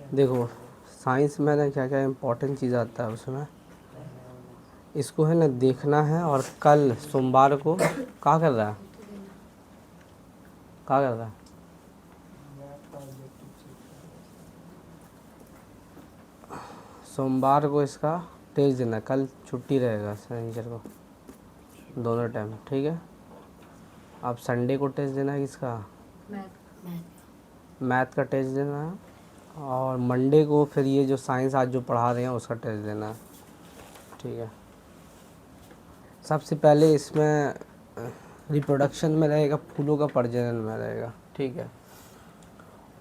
देखो साइंस में ना क्या क्या इम्पोर्टेंट चीज़ आता है उसमें, इसको है ना देखना है। और कल सोमवार को क्या कर रहा है, क्या कर रहा है? सोमवार को इसका टेस्ट देना, कल छुट्टी रहेगा शनिचर को दोनों टाइम, ठीक है। अब संडे को टेस्ट देना है किसका, मैथ का टेस्ट देना है। और मंडे को फिर ये जो साइंस आज जो पढ़ा रहे हैं उसका टेस्ट देना है, ठीक है। सबसे पहले इसमें रिप्रोडक्शन में रहेगा, फूलों का प्रजनन में रहेगा, ठीक है।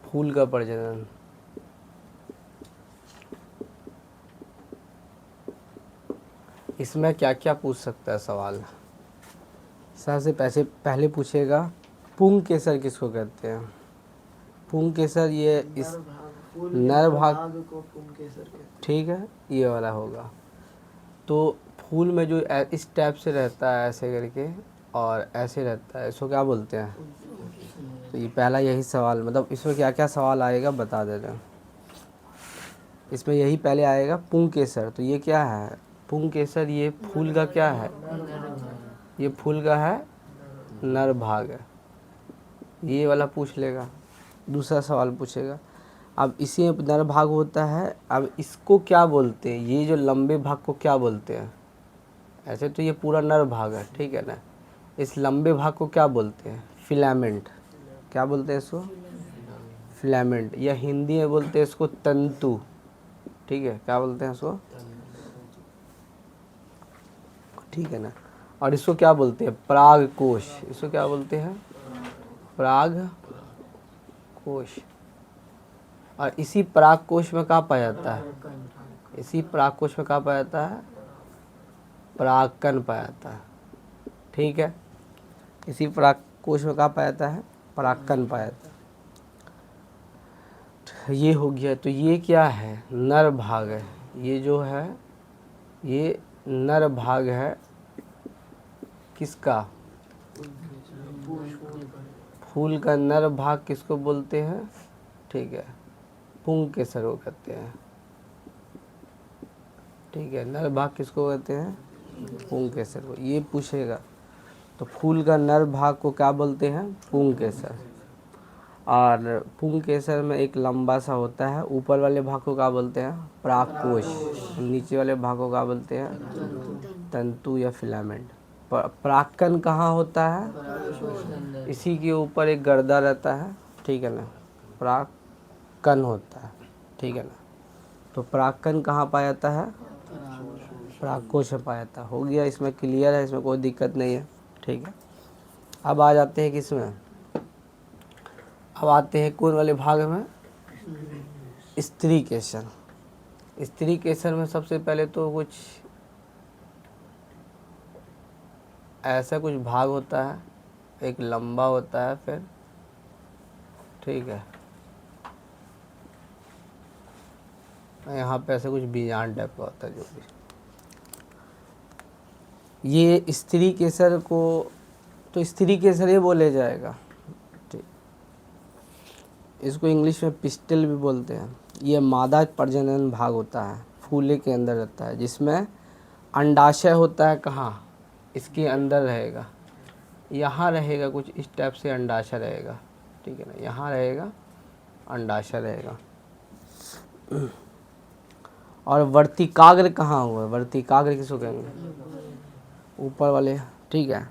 फूल का प्रजनन, इसमें क्या क्या पूछ सकता है सवाल। सबसे पहले पूछेगा पुंग केसर किसको कहते हैं। पुंग केसर ये इस नर भाग को पुंग केसर कहते हैं, ठीक है, ये वाला होगा। तो फूल में जो इस टाइप से रहता है ऐसे करके और ऐसे रहता है, इसको क्या बोलते हैं। तो ये पहला यही सवाल, मतलब इसमें क्या क्या सवाल आएगा बता देते हैं। इसमें यही पहले आएगा पुंग केसर, तो ये क्या है पुंग केसर, ये फूल का क्या है, ये फूल का है नर भाग है, ये वाला पूछ लेगा। दूसरा सवाल पूछेगा, अब इसी में नर भाग होता है, अब इसको क्या बोलते हैं, ये जो लंबे भाग को क्या बोलते हैं। ऐसे तो ये पूरा नर भाग है, ठीक है ना। इस लंबे भाग को क्या बोलते हैं, फिलामेंट। क्या बोलते हैं इसको, फिलामेंट, या हिंदी में बोलते हैं इसको तंतु, ठीक है। क्या बोलते हैं इसको, ठीक है ना। और इसको क्या बोलते हैं, पराग कोश। इसको क्या बोलते हैं, पराग कोश। और इसी पराग कोश में कहाँ पाया जाता है, इसी पराग कोश में कहाँ पाया जाता है, परागकण पाया जाता है, ठीक है। इसी पराग कोश में कहाँ पाया जाता है, परागकण पाया जाता है। ये हो गया। तो ये क्या है, नर भाग है। ये जो है ये नर भाग है किसका, फूल का नर भाग किसको बोलते हैं, ठीक है, पुंग केसर को कहते हैं, ठीक है। नर भाग किसको कहते हैं, पुंग केसर को। ये पूछेगा तो फूल का नर भाग को क्या बोलते हैं, पुंग केसर। और पुंग केसर में एक लंबा सा होता है, ऊपर वाले भाग को क्या बोलते हैं, परागकोश। नीचे वाले भाग को क्या बोलते हैं, तंतु या फिलामेंट। परागकण कहाँ होता है, इसी के ऊपर एक गर्दा रहता है, ठीक है ना, परागकण होता है, ठीक है ना। तो परागकण कहाँ पाया जाता है, परागकोश में पाया जाता है। हो गया, इसमें क्लियर है, इसमें कोई दिक्कत नहीं है, ठीक है। अब आ जाते हैं किसमें, अब आते हैं कौन वाले भाग में, स्त्री केसर। स्त्री केसर में सबसे पहले तो कुछ ऐसा कुछ भाग होता है, एक लंबा होता है फिर, ठीक है, यहाँ पे ऐसे कुछ बीजान टाइप का होता है जो भी। ये स्त्री केसर को तो स्त्री केसर ही बोले जाएगा, ठीक। इसको इंग्लिश में पिस्टल भी बोलते हैं। ये मादा प्रजनन भाग होता है, फूले के अंदर रहता है, जिसमें अंडाशय होता है। कहाँ, इसके अंदर रहेगा, यहाँ रहेगा कुछ इस टाइप से अंडाशय रहेगा, ठीक है ना, यहाँ रहेगा अंडाशय रहेगा। और वर्तिकाग्र कहाँ हुआ, वर्तिकाग्र किसको कहेंगे, ऊपर वाले, ठीक है,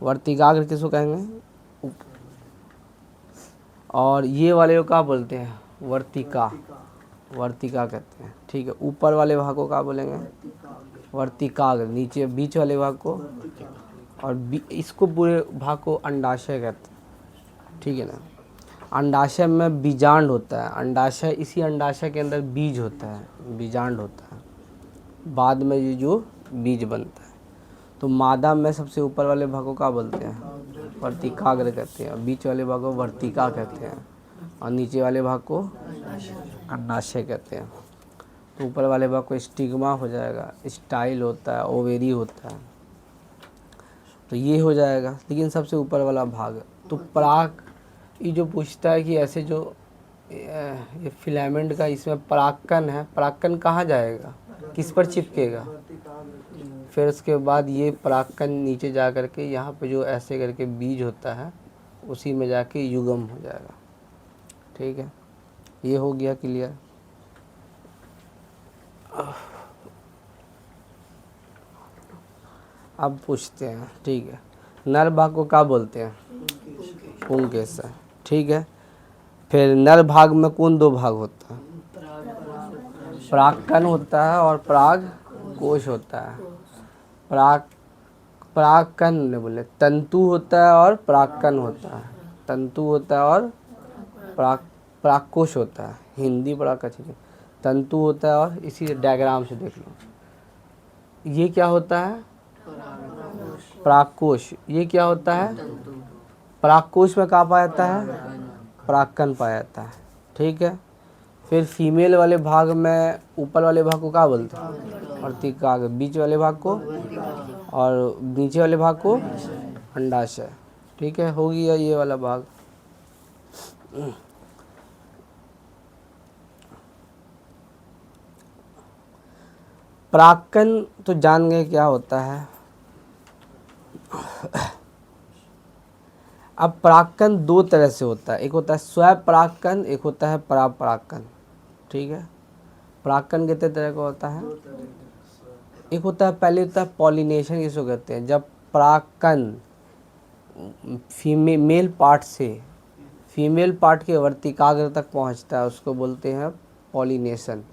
वर्तिकाग्र किसको कहेंगे। और ये वाले को क्या बोलते हैं, वर्तिका, वर्तिका कहते हैं, ठीक है। ऊपर वाले भाग को क्या बोलेंगे, वर्तिकाग्र। नीचे बीच वाले भाग को, और इसको पूरे भाग को अंडाशय कहते हैं, ठीक है ना। अंडाशय में बीजांड होता है, अंडाशय, इसी अंडाशय के अंदर बीज होता है, बीजांड होता है, बाद में ये जो बीज बनता है। तो मादा में सबसे ऊपर वाले भाग को क्या बोलते हैं, वर्तिकाग्र कहते हैं, और बीच वाले भाग को वर्तिका कहते हैं, और नीचे वाले भाग को अंडाशय कहते हैं। तो ऊपर वाले भाग को स्टिग्मा हो जाएगा, स्टाइल होता है, ओवेरी होता है, तो ये हो जाएगा। लेकिन सबसे ऊपर वाला भाग, तो पराग, ये जो पूछता है कि ऐसे जो ये फिलामेंट का इसमें परागकण है, परागकण कहाँ जाएगा, किस पर चिपकेगा, फिर उसके बाद ये परागकण नीचे जा करके यहाँ पे जो ऐसे करके बीज होता है उसी में जाके युग्म हो जाएगा। ठीक है, ये हो गया क्लियर। अब पूछते हैं, ठीक है, नर भाग को क्या बोलते हैं, पुंकेसर। ठीक है, फिर नर भाग में कौन दो भाग होता है, परागकण होता है और पराग कोश होता है। परागकण ने बोले तंतु होता है और परागकण होता है, तंतु होता है और परागकोश होता है। हिंदी बड़ा कठिन है। तंतु होता है और इसी डायग्राम से देख लो, ये क्या होता है, परागकोश। ये क्या होता है, परागकोश में कहाँ पाया जाता है, परागकण पाया जाता है। ठीक है, फिर फीमेल वाले भाग में ऊपर वाले भाग को क्या बोलते हैं, वर्तिकाग्र, बीच वाले भाग को, और नीचे वाले भाग को अंडाशय। ठीक है, हो गया ये वाला भाग। परागकण तो जान गए क्या होता है। अब परागकण दो तरह से होता है, एक होता है स्वयं परागकण, एक होता है परागकण। ठीक है, परागकण कितने तरह का होता है, एक होता है, पहले होता है पॉलिनेशन, इसको कहते हैं जब परागकण फीमेल पार्ट से फीमेल पार्ट के वर्तिकाग्र तक पहुंचता है, उसको बोलते हैं पॉलिनेशन।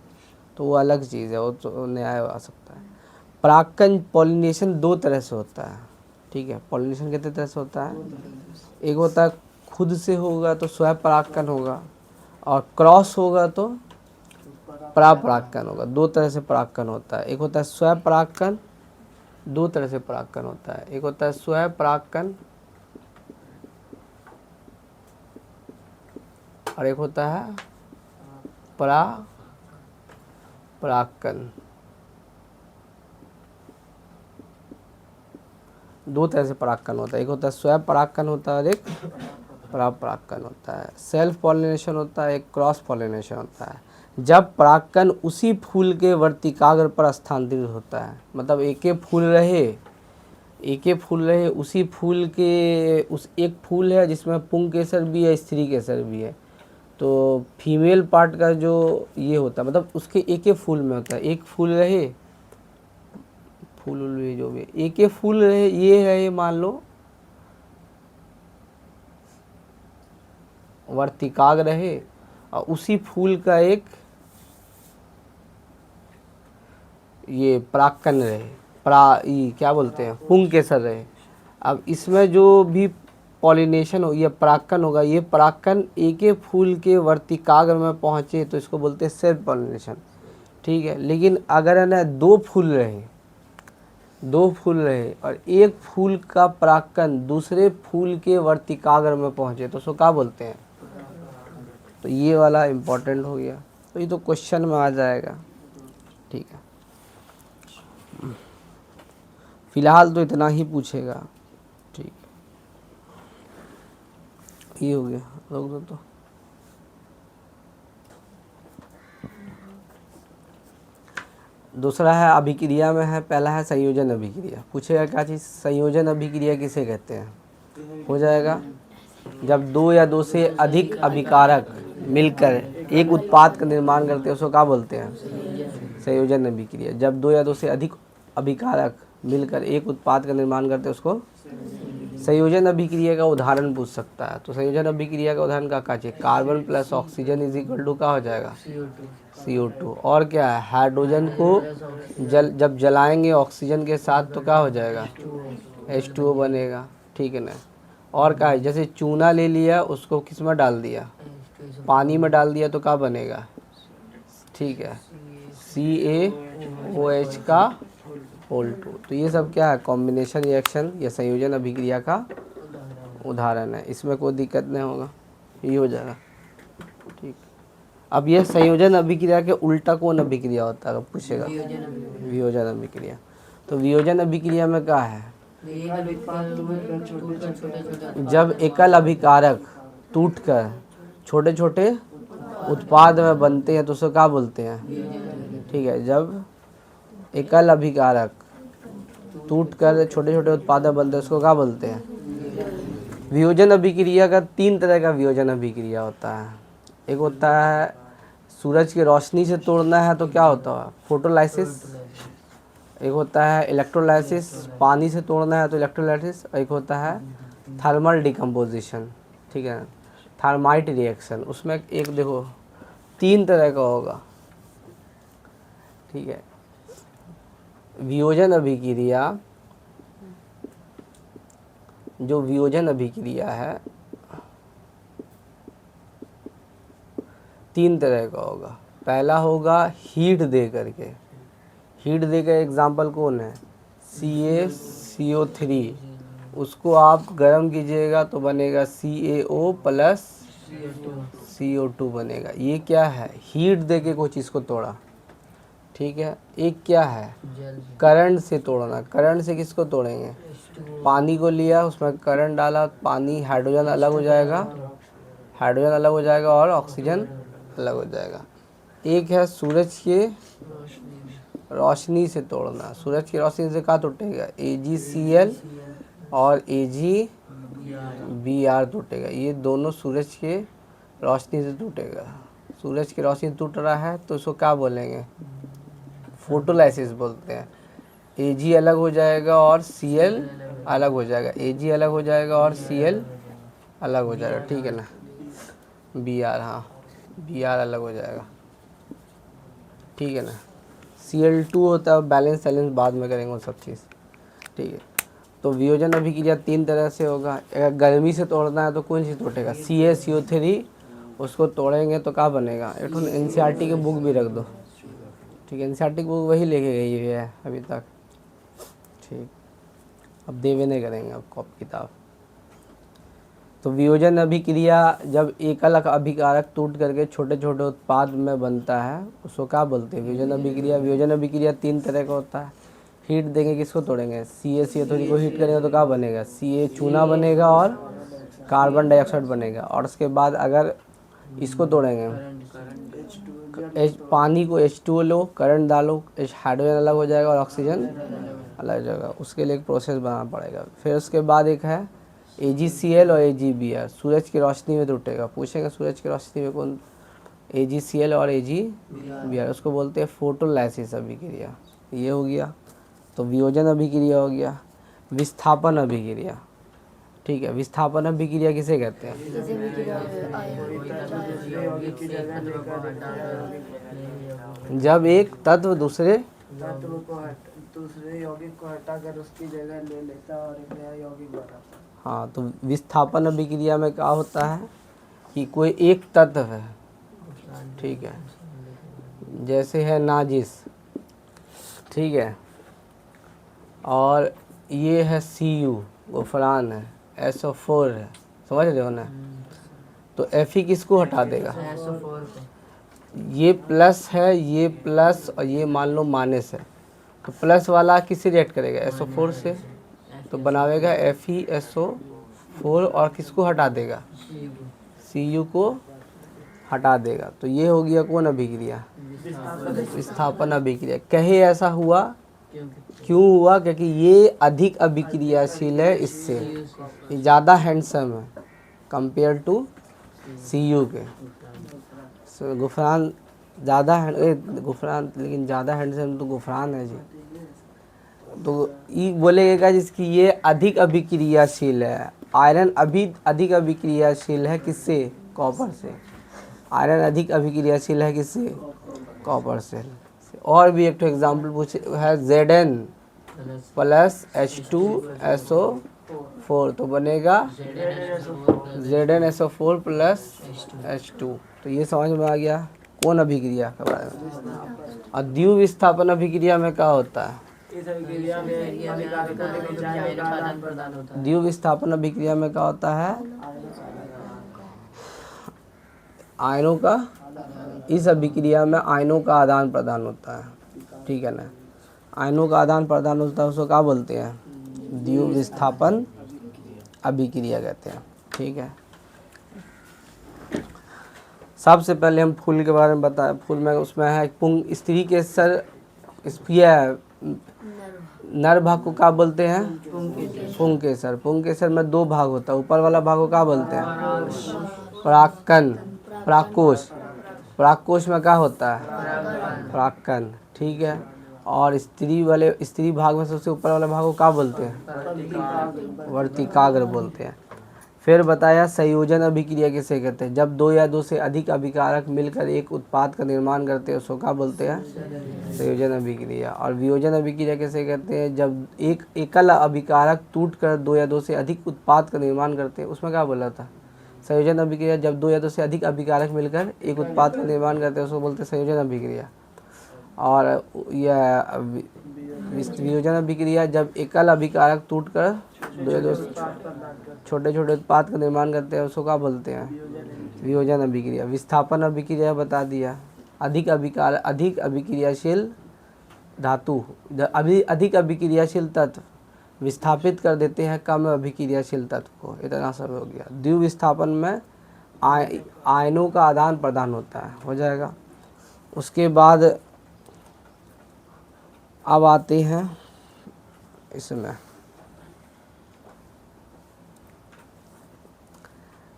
तो वो अलग चीज़ है, वो तो नया आ सकता है। परागकण पॉलिनेशन दो तरह से होता है। ठीक है, पॉलिनेशन कितने तरह से होता है, एक होता है खुद से होगा तो स्वयं परागकण होगा, और क्रॉस होगा तो परागकण होगा। दो तरह से परागकण होता है, एक होता है स्वयं परागकण, दो तरह से परागकण होता है, एक होता है स्वयं परागकण और एक होता है परागकण। दो तरह से परागकण होता है, एक होता है स्वयं परागकण होता है और एक परागकण होता है। सेल्फ पॉलिनेशन होता है, एक क्रॉस पॉलिनेशन होता है। जब परागकण उसी फूल के वर्तिकाग्र पर स्थानांतरित होता है, मतलब एक फूल रहे उसी फूल के, उस एक फूल है जिसमें पुंकेसर भी है, स्त्री केसर भी है, तो फीमेल पार्ट का जो ये होता है, मतलब उसके एक फूल में होता है, एक फूल रहे, फूल जो भी एक फूल रहे, ये है, ये मान लो वर्तिकाग्र रहे, और उसी फूल का एक ये परागकण रहे, क्या बोलते हैं, पुंकेसर रहे। अब इसमें जो भी पॉलिनेशन हो, ये परागकण होगा, ये परागकण एक फूल के वर्तिकाग्र में पहुँचे तो इसको बोलते हैं सेल्फ पॉलिनेशन। ठीक है, लेकिन अगर है ना दो फूल रहे और एक फूल का परागकण दूसरे फूल के वर्तिकाग्र में पहुँचे तो उसको क्या बोलते हैं, तो ये वाला इम्पोर्टेंट हो गया, तो ये तो क्वेश्चन में आ जाएगा। ठीक है, फिलहाल तो इतना ही पूछेगा। ठीक, ये हो गया, रोक दो तो। दूसरा है अभिक्रिया में है, पहला है संयोजन अभिक्रिया। पूछेगा क्या चीज़, संयोजन अभिक्रिया किसे कहते हैं, हो जाएगा जब दो या दो से अधिक अभिकारक मिलकर एक उत्पाद का निर्माण करते हैं, उसको क्या बोलते हैं, संयोजन अभिक्रिया। जब दो या दो से अधिक अभिकारक मिलकर एक उत्पाद का निर्माण करते हैं उसको संयोजन अभिक्रिया का उदाहरण पूछ सकता है। तो संयोजन अभिक्रिया का उदाहरण क्या चाहिए, carbon plus oxygen is equal to क्या हो जाएगा, CO2। और क्या है, हाइड्रोजन को जब जलाएंगे ऑक्सीजन के साथ तो क्या हो जाएगा, H2O बनेगा। ठीक है ना। और क्या है, जैसे चूना ले लिया, उसको किस में डाल दिया, पानी में डाल दिया तो क्या बनेगा, ठीक है, CaOH का होल 2। तो ये सब क्या है, कॉम्बिनेशन रिएक्शन या संयोजन अभिक्रिया का उदाहरण है, इसमें कोई दिक्कत नहीं होगा, ये हो जाएगा। ठीक, अब ये संयोजन अभिक्रिया के उल्टा कौन अभिक्रिया होता है, पूछेगा, वियोजन अभिक्रिया। तो वियोजन अभिक्रिया में क्या है, जब एकल अभिकारक टूटकर छोटे छोटे उत्पाद में बनते हैं तो उसको क्या बोलते हैं? ठीक है, जब एकल अभिकारक टूट कर छोटे छोटे उत्पाद बनते हैं उसको क्या बोलते हैं? वियोजन अभिक्रिया का 3 तरह का वियोजन अभिक्रिया होता है। एक होता है सूरज की रोशनी से तोड़ना है तो क्या होता है? फोटोलाइसिस। एक होता है इलेक्ट्रोलाइसिस, पानी से तोड़ना है तो इलेक्ट्रोलाइसिस। एक होता है थर्मल डिकम्पोजिशन, ठीक है, थर्माइट रिएक्शन। उसमें एक देखो 3 तरह का होगा, ठीक है। वियोजन अभिक्रिया, जो वियोजन अभिक्रिया है 3 तरह का होगा। पहला होगा हीट दे करके। हीट दे का एग्जाम्पल कौन है? CaCO3। उसको आप गर्म कीजिएगा तो बनेगा CaO प्लस CO2 बनेगा। ये क्या है? हीट दे के कोई चीज़ को तोड़ा, ठीक है। एक क्या है? करंट से तोड़ना। करंट से किसको तोड़ेंगे? पानी को लिया, उसमें करंट डाला, पानी हाइड्रोजन अलग हो जाएगा, हाइड्रोजन अलग हो जाएगा और ऑक्सीजन अलग हो जाएगा। एक है सूरज के रोशनी से तोड़ना। सूरज की रोशनी से क्या टूटेगा? AgCl और AgBr टूटेगा। ये दोनों सूरज के रोशनी से टूटेगा। सूरज की रोशनी टूट रहा है तो उसको क्या बोलेंगे? फोटोलाइसिस बोलते हैं। Ag अलग हो जाएगा और Cl अलग हो जाएगा। Ag अलग हो जाएगा और Cl अलग हो जाएगा, ठीक है ना। Br, हाँ, Br अलग हो जाएगा, ठीक है ना। Cl2 होता है, बैलेंस सैलेंस बाद में करेंगे वो सब चीज़, ठीक है। तो वियोजन अभिक्रिया 3 तरह से होगा। अगर गर्मी से तोड़ना है तो कौन सी टूटेगा? CaCO3। उसको तोड़ेंगे तो क्या बनेगा? एक NCERT की बुक भी रख दो, ठीक है। NCERT की बुक वही लेके गई हुई है अभी तक, ठीक। अब देवे नहीं करेंगे आपको किताब। तो वियोजन अभिक्रिया जब एकल अभिकारक टूट करके छोटे छोटे उत्पाद में बनता है उसको क्या बोलते हैं? वियोजन अभिक्रिया। वियोजन अभिक्रिया 3 तरह का होता है। हीट देंगे, किसको तोड़ेंगे? CaCO3 को हीट करेंगे तो क्या बनेगा? Ca चूना बनेगा और कार्बन डाइऑक्साइड बनेगा। और उसके बाद अगर इसको तोड़ेंगे, पानी को H2O लो, करंट डालो, हाइड्रोजन अलग हो जाएगा और ऑक्सीजन अलग हो जाएगा। उसके लिए एक प्रोसेस बनाना पड़ेगा। फिर उसके बाद एक है AgCl और AgBr। सूरज की रोशनी में टूटेगा। पूछेंगे सूरज की रोशनी में कौन? AgCl और AgBr। उसको बोलते हैं फोटोलाइसिस अभिक्रिया। ये हो गया। तो वियोजन अभिक्रिया हो गया। विस्थापन अभिक्रिया, ठीक है। विस्थापन अभिक्रिया किसे कहते हैं? जब एक तत्व दूसरे यौगिक को हटाकर उसकी जगह ले लेता और एक नया यौगिक बनाता। हाँ, तो विस्थापन अभिक्रिया में क्या होता है कि कोई एक तत्व है, ठीक है, जैसे है नाजिस, ठीक है, और ये है Cu, गुफरान है, SO4 है, समझ रहे हो ना। तो Fe किसको हटा देगा? ये प्लस है, ये प्लस और ये मान लो माइनस है, तो प्लस वाला किससे रिएक्ट करेगा? SO4 से, तो बनावेगा FeSO4 और किसको हटा देगा? Cu को हटा देगा। तो ये हो गया कौन अभिक्रिया? विस्थापन अभिक्रिया। कहे ऐसा हुआ, क्यों हुआ? क्योंकि ये अधिक अभिक्रियाशील है इससे, ये ज़्यादा हैंडसम है कंपेयर टू Cu के। गुफरान ज़्यादा गुफरान, लेकिन ज़्यादा हैंडसम तो गुफरान है जी। तो ये बोलेगा जिसकी ये अधिक अभिक्रियाशील है। आयरन अधिक अभिक्रियाशील है किससे? कॉपर से। आयरन अधिक अभिक्रियाशील है किससे? कॉपर से। और भी एक एग्जाम्पल पूछे है Zn प्लस H2SO4 तो बनेगा ZnSO4 प्लस H2। तो ये समझ में आ गया कौन अभिक्रिया के बारे में। और द्वितीय विस्थापन अभिक्रिया में क्या होता है? द्वितीय विस्थापन अभिक्रिया में क्या होता है? आयनों का, इस अभिक्रिया में आयनों का आदान प्रदान होता है, ठीक है ना। आयनों का आदान प्रदान होता है, उसको क्या बोलते हैं? द्वितीय विस्थापन अभिक्रिया कहते हैं, ठीक है। सबसे पहले हम फूल के बारे में बताएं। फूल में उसमें है पुंग स्त्री केसर, नर भाग को क्या बोलते हैं? पुंकेसर। पुंकेसर में दो भाग होता है, ऊपर वाला भाग को क्या बोलते हैं? परागकण, परागकोश। परागकोश में क्या होता है? परागकण, ठीक है। और स्त्री भाग में सबसे ऊपर वाला भाग को क्या बोलते हैं? वर्तिकाग्र बोलते हैं। फिर बताया संयोजन अभिक्रिया किसे कहते हैं? जब दो या दो से अधिक अभिकारक मिलकर एक उत्पाद का निर्माण करते हैं उसको क्या बोलते हैं? संयोजन अभिक्रिया। और वियोजन अभिक्रिया किसे कहते हैं? जब एक एकल अभिकारक टूटकर दो या दो से अधिक उत्पाद का निर्माण करते हैं, उसमें क्या बोला था? संयोजन अभिक्रिया। जब दो या दो से अधिक अभिकारक मिलकर एक उत्पाद का निर्माण करते हैं उसको बोलते हैं संयोजन अभिक्रिया। और यह वियोजन अभिक्रिया, जब एकल अभिकारक टूटकर दो या दो छोटे छोटे उत्पाद का निर्माण करते हैं उसको क्या बोलते हैं? वियोजन अभिक्रिया। विस्थापन अभिक्रिया बता दिया। अधिक अभिक्रियाशील धातु, अधिक अभिक्रियाशील तत्व विस्थापित कर देते हैं कम अभिक्रियाशील तत्व को। इतना सब हो गया। द्विविस्थापन में आयनों का आदान प्रदान होता है, हो जाएगा। उसके बाद अब आते हैं इसमें,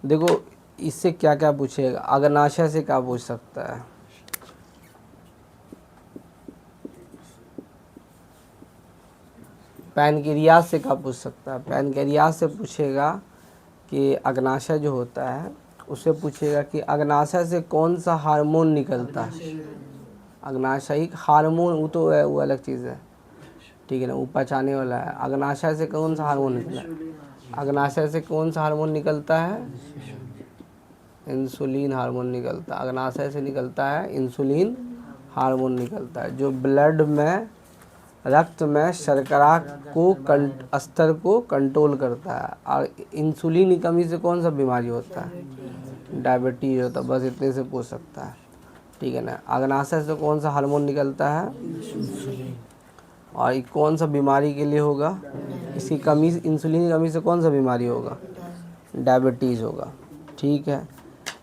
देखो इससे क्या क्या पूछेगा। अग्नाशय से क्या पूछ सकता है? पैनक्रियास से क्या पूछ सकता है? पैनक्रियास से पूछेगा कि अग्नाशय जो होता है उससे पूछेगा कि अग्नाशय से कौन सा हार्मोन निकलता है। अग्नाशयिक हार्मोन वो तो है, वो अलग चीज़ है, ठीक है ना, वो पचाने वाला है। अग्नाशय से कौन सा हार्मोन निकलता है? अग्नाशय से कौन सा हार्मोन निकलता है? इंसुलिन हार्मोन निकलता है। अग्नाशय से निकलता है इंसुलिन हार्मोन निकलता है, जो ब्लड में, रक्त में शर्करा को स्तर को कंट्रोल करता है। और इंसुलिन की कमी से कौन सा बीमारी होता है? डायबिटीज होता है। बस इतने से पूछ सकता है, ठीक है ना। अग्नाशय से कौन सा हार्मोन निकलता है? और ये कौन सा बीमारी के लिए होगा? इसकी कमी, इंसुलिन की कमी से कौन सा बीमारी होगा? डायबिटीज़ होगा, ठीक है।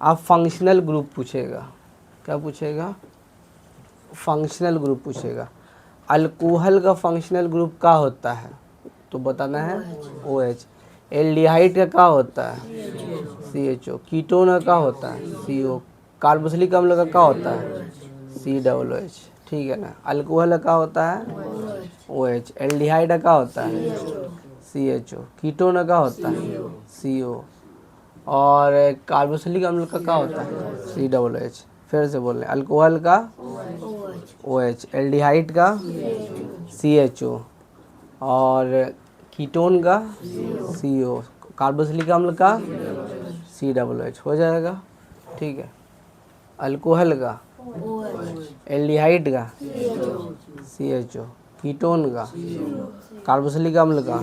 अब फंक्शनल ग्रुप पूछेगा। क्या पूछेगा? फंक्शनल ग्रुप पूछेगा। अल्कोहल का फंक्शनल ग्रुप क्या होता है? तो बताना है OH। एल्डिहाइड का क्या होता है? CHO। कीटोन का क्या होता है? CO। कार्बोक्सिलिक अम्ल का क्या होता है? COOH, ठीक है ना। अल्कोहल का होता है OH। एल्डिहाइड का क्या होता है? CHO। कीटोन का होता है CO। और कार्बोक्सिलिक अम्ल का क्या होता है? COOH। फिर से बोल रहे हैं, अल्कोहल का OH, एल्डिहाइड का CHO, और कीटोन का CO, कार्बोक्सिलिक अम्ल का COOH। हो जाएगा, ठीक है। अल्कोहल का, एल्डिहाइड का CHO, कीटोन का, कार्बोक्सिलिक अम्ल का,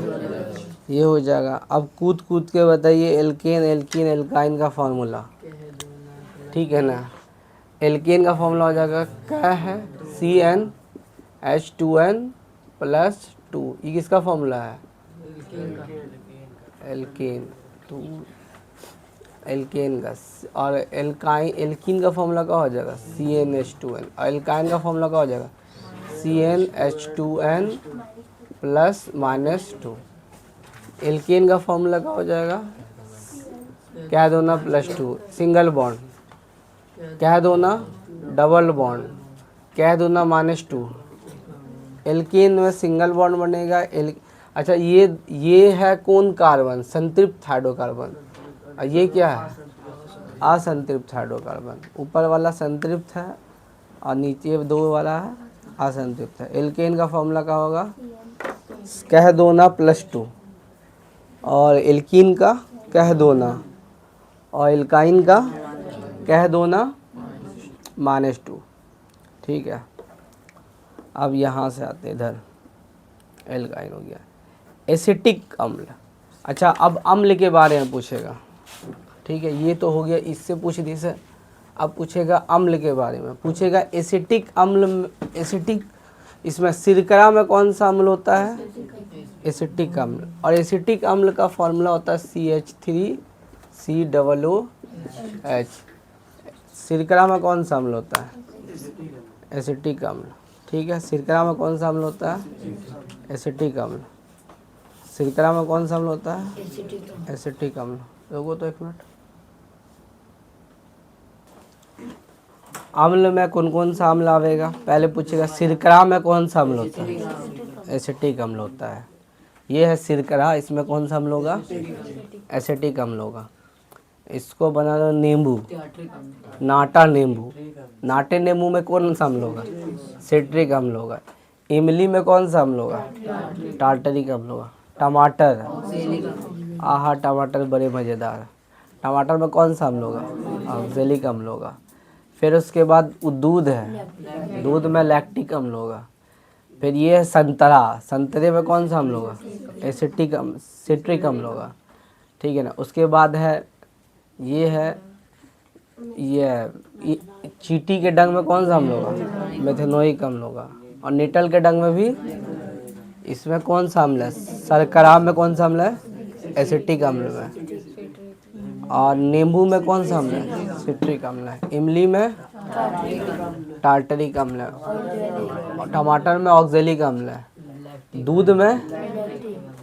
ये हो जाएगा। अब कूद कूद के बताइए एल्केन, एल्कीन, एल्काइन का फार्मूला, ठीक है ना। एल्केन का फार्मूला हो जाएगा, क्या है? CnH2n+2। ये किसका फार्मूला है? एल्केन, तो एल्केन का। और एल्कीन का फार्मूला क्या हो जाएगा? CnH2n। और एल्काइन का फार्मूला क्या हो जाएगा? CnH2n+-2। एल्केन का फार्मूला क्या हो जाएगा? कह दो ना +2, सिंगल बॉन्ड। कह दो ना डबल बॉन्ड। कह दो ना -2। एल्केन में सिंगल बॉन्ड बनेगा। अच्छा, ये है कौन कार्बन? संतृप्त हाइड्रोकार्बन। और ये क्या है? असंतृप्त हाइड्रोकार्बन। ऊपर वाला संतृप्त है और नीचे दो वाला है असंतृप्त है। एल्केन का फॉर्मूला क्या होगा? कह दो ना +2। और एल्कीन का कह दो ना, और एल्काइन का कह दो ना -2, ठीक है। अब यहाँ से आते इधर, एल्काइन हो गया। एसिटिक अम्ल। अच्छा, अब अम्ल के बारे में पूछेगा, ठीक है। ये तो हो गया, इससे पूछ दी से। अब पूछेगा अम्ल के बारे में, पूछेगा एसिटिक अम्ल। एसिटिक, इसमें सिरका में कौन सा अम्ल होता है? एसिटिक अम्ल। और एसिटिक अम्ल का फॉर्मूला होता है CH3COOH। सिरकरा में कौन सा अम्ल होता है? एसिटिक अम्ल। ठीक है, सिरकरा में कौन सा अम्ल होता है? एसिटिक अम्ल। सिरकरा में कौन सा अम्ल होता है? एसिटिक अम्ल। रुको तो एक मिनट। अम्ल में कौन कौन सा अम्ल आवेगा? पहले पूछेगा सिरकरा में कौन सा अम्ल होता है? एसिटिक अम्ल होता है। ये है सिरकरा, इसमें कौन सा अम्ल होगा? एसिटिक अम्ल होगा। इसको बनाना नींबू, नाटा नींबू। नाटे नींबू में कौन सा अम्ल होगा? सिट्रिक अम्ल होगा। इमली में कौन सा अम्ल होगा? टार्टरिक अम्ल होगा। टमाटर, आहा टमाटर बड़े मज़ेदार। टमाटर में कौन सा अम्ल होगा? ऑक्जेलिक अम्ल होगा। फिर उसके बाद दूध है, दूध में लैक्टिक अम्ल होगा। फिर ये है संतरा, संतरे में कौन सा अम्ल होगा? एसिटिक अम्ल, सिट्रिक अम्ल होगा। ठीक है ना। उसके बाद है ये है ये चींटी के डंग में कौन सा अम्ल होगा? मेथेनोइक अम्ल होगा। और निटल के डंग में भी, इसमें कौन सा अम्ल है? शर्करा में कौन सा अम्ल है? एसिटिक अम्ल में। और नींबू में कौन सा अम्ल है? सिट्रिक अम्ल है। इमली में टार्टरिक अम्ल है। और टमाटर में ऑक्जेलिक अम्ल है। दूध में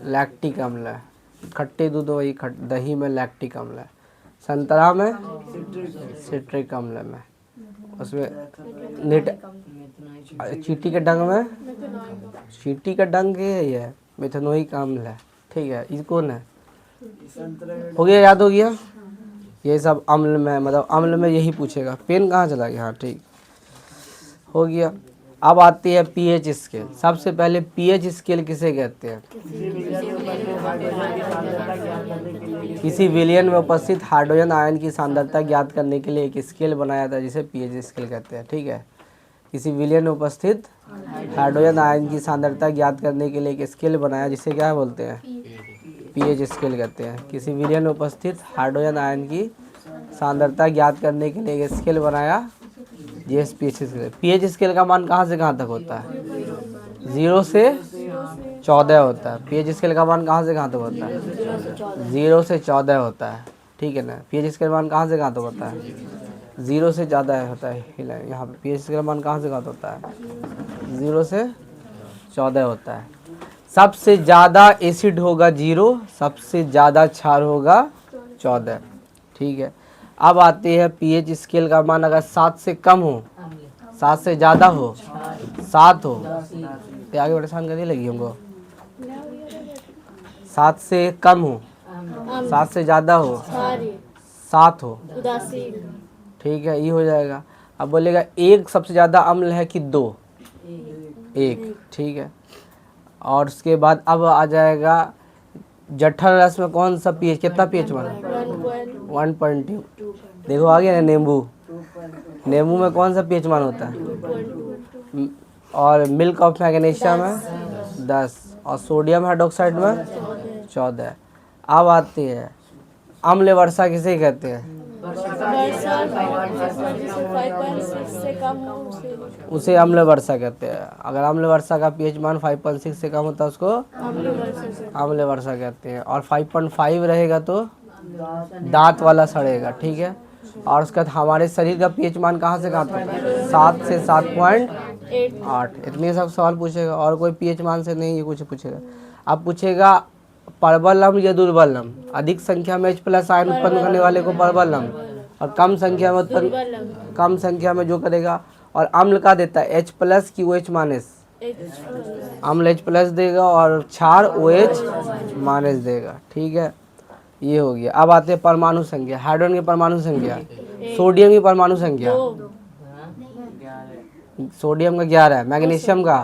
लैक्टिक अम्ल है। खट्टे दूध वही दही में लैक्टिक अम्ल है। संतरा में सिट्रिक अम्ल में। उसमें चींटी के डंग में, चींटी का डंग ये है मेथेनोइक अम्ल है। ठीक है, ये कौन है? हो गया, याद हो गया। ये सब अम्ल में, मतलब अम्ल में यही पूछेगा। पेन कहाँ चला गया? हाँ ठीक हो गया। अब आती है पीएच स्केल। सबसे पहले पीएच स्केल किसे कहते हैं? किसी विलयन में उपस्थित हाइड्रोजन आयन की सांद्रता ज्ञात करने के लिए एक स्केल बनाया था जिसे पीएच स्केल कहते हैं। ठीक है, किसी विलयन में उपस्थित हाइड्रोजन आयन की सांद्रता ज्ञात करने के लिए एक स्केल बनाया जिसे क्या बोलते हैं? पीएच स्केल कहते हैं। किसी विलयन में उपस्थित हाइड्रोजन आयन की सांद्रता ज्ञात करने के लिए एक स्केल बनाया, ये पीएच स्केल। पीएच स्केल का मान कहाँ से कहाँ तक होता है? 0 से 14 होता है। पीएच स्केल का मान कहाँ से कहाँ तक होता है? 0 से 14 होता है। ठीक है ना। पीएच स्केल मान कहाँ से कहाँ तक होता है? 0 से ज़्यादा होता है। यहाँ पे पीएच स्केल मान कहाँ से कहाँ तक होता है? 0 से 14 होता है। सबसे ज़्यादा एसिड होगा 0, सबसे ज़्यादा क्षार होगा 14। ठीक है। अब आती है पीएच स्केल का मान अगर 7 से कम हो, 7 से ज़्यादा हो, 7 हो तो आगे परेशान करने लगी हमको। 7 से कम हो, 7 से ज़्यादा हो, 7 हो, ठीक है, ये हो जाएगा। अब बोलेगा एक सबसे ज़्यादा अम्ल है कि 2? 1। ठीक है। और उसके बाद अब आ जाएगा जठर रस में कौन सा पीएच, कितना पीएच मान? 1.2। देखो आ गया ना। नींबू, नींबू में कौन सा पीएच मान होता है? और मिल्क ऑफ मैग्नीशिया में 10 और सोडियम हाइड्रोक्साइड में 14। अब आती है अम्ल वर्षा किसे कहते हैं? उसे अम्ल वर्षा कहते हैं। अगर अम्ल वर्षा का पीएच मान 5.6 से कम होता है उसको अम्ल वर्षा कहते हैं। और 5.5 रहेगा तो दांत वाला सड़ेगा। ठीक है। और उसके बाद हमारे शरीर का पीएच मान कहाँ से कहाँ तक? 7 से 7.8। इतने सब सवाल पूछेगा। और कोई पीएच मान से नहीं, ये कुछ पूछेगा। अब पूछेगा प्रबल अम्ल या दुर्बल अम्ल? अधिक संख्या में H+ आयन उत्पन्न करने वाले को प्रबल अम्ल, और कम संख्या में जो करेगा। और अम्ल का देता है H+ की OH-। अम्ल H+ देगा और क्षार OH- देगा। ठीक है, ये हो गया। अब आते हैं परमाणु संख्या। हाइड्रोजन की परमाणु संख्या, सोडियम की परमाणु संख्या, सोडियम का 11, मैग्नीशियम का,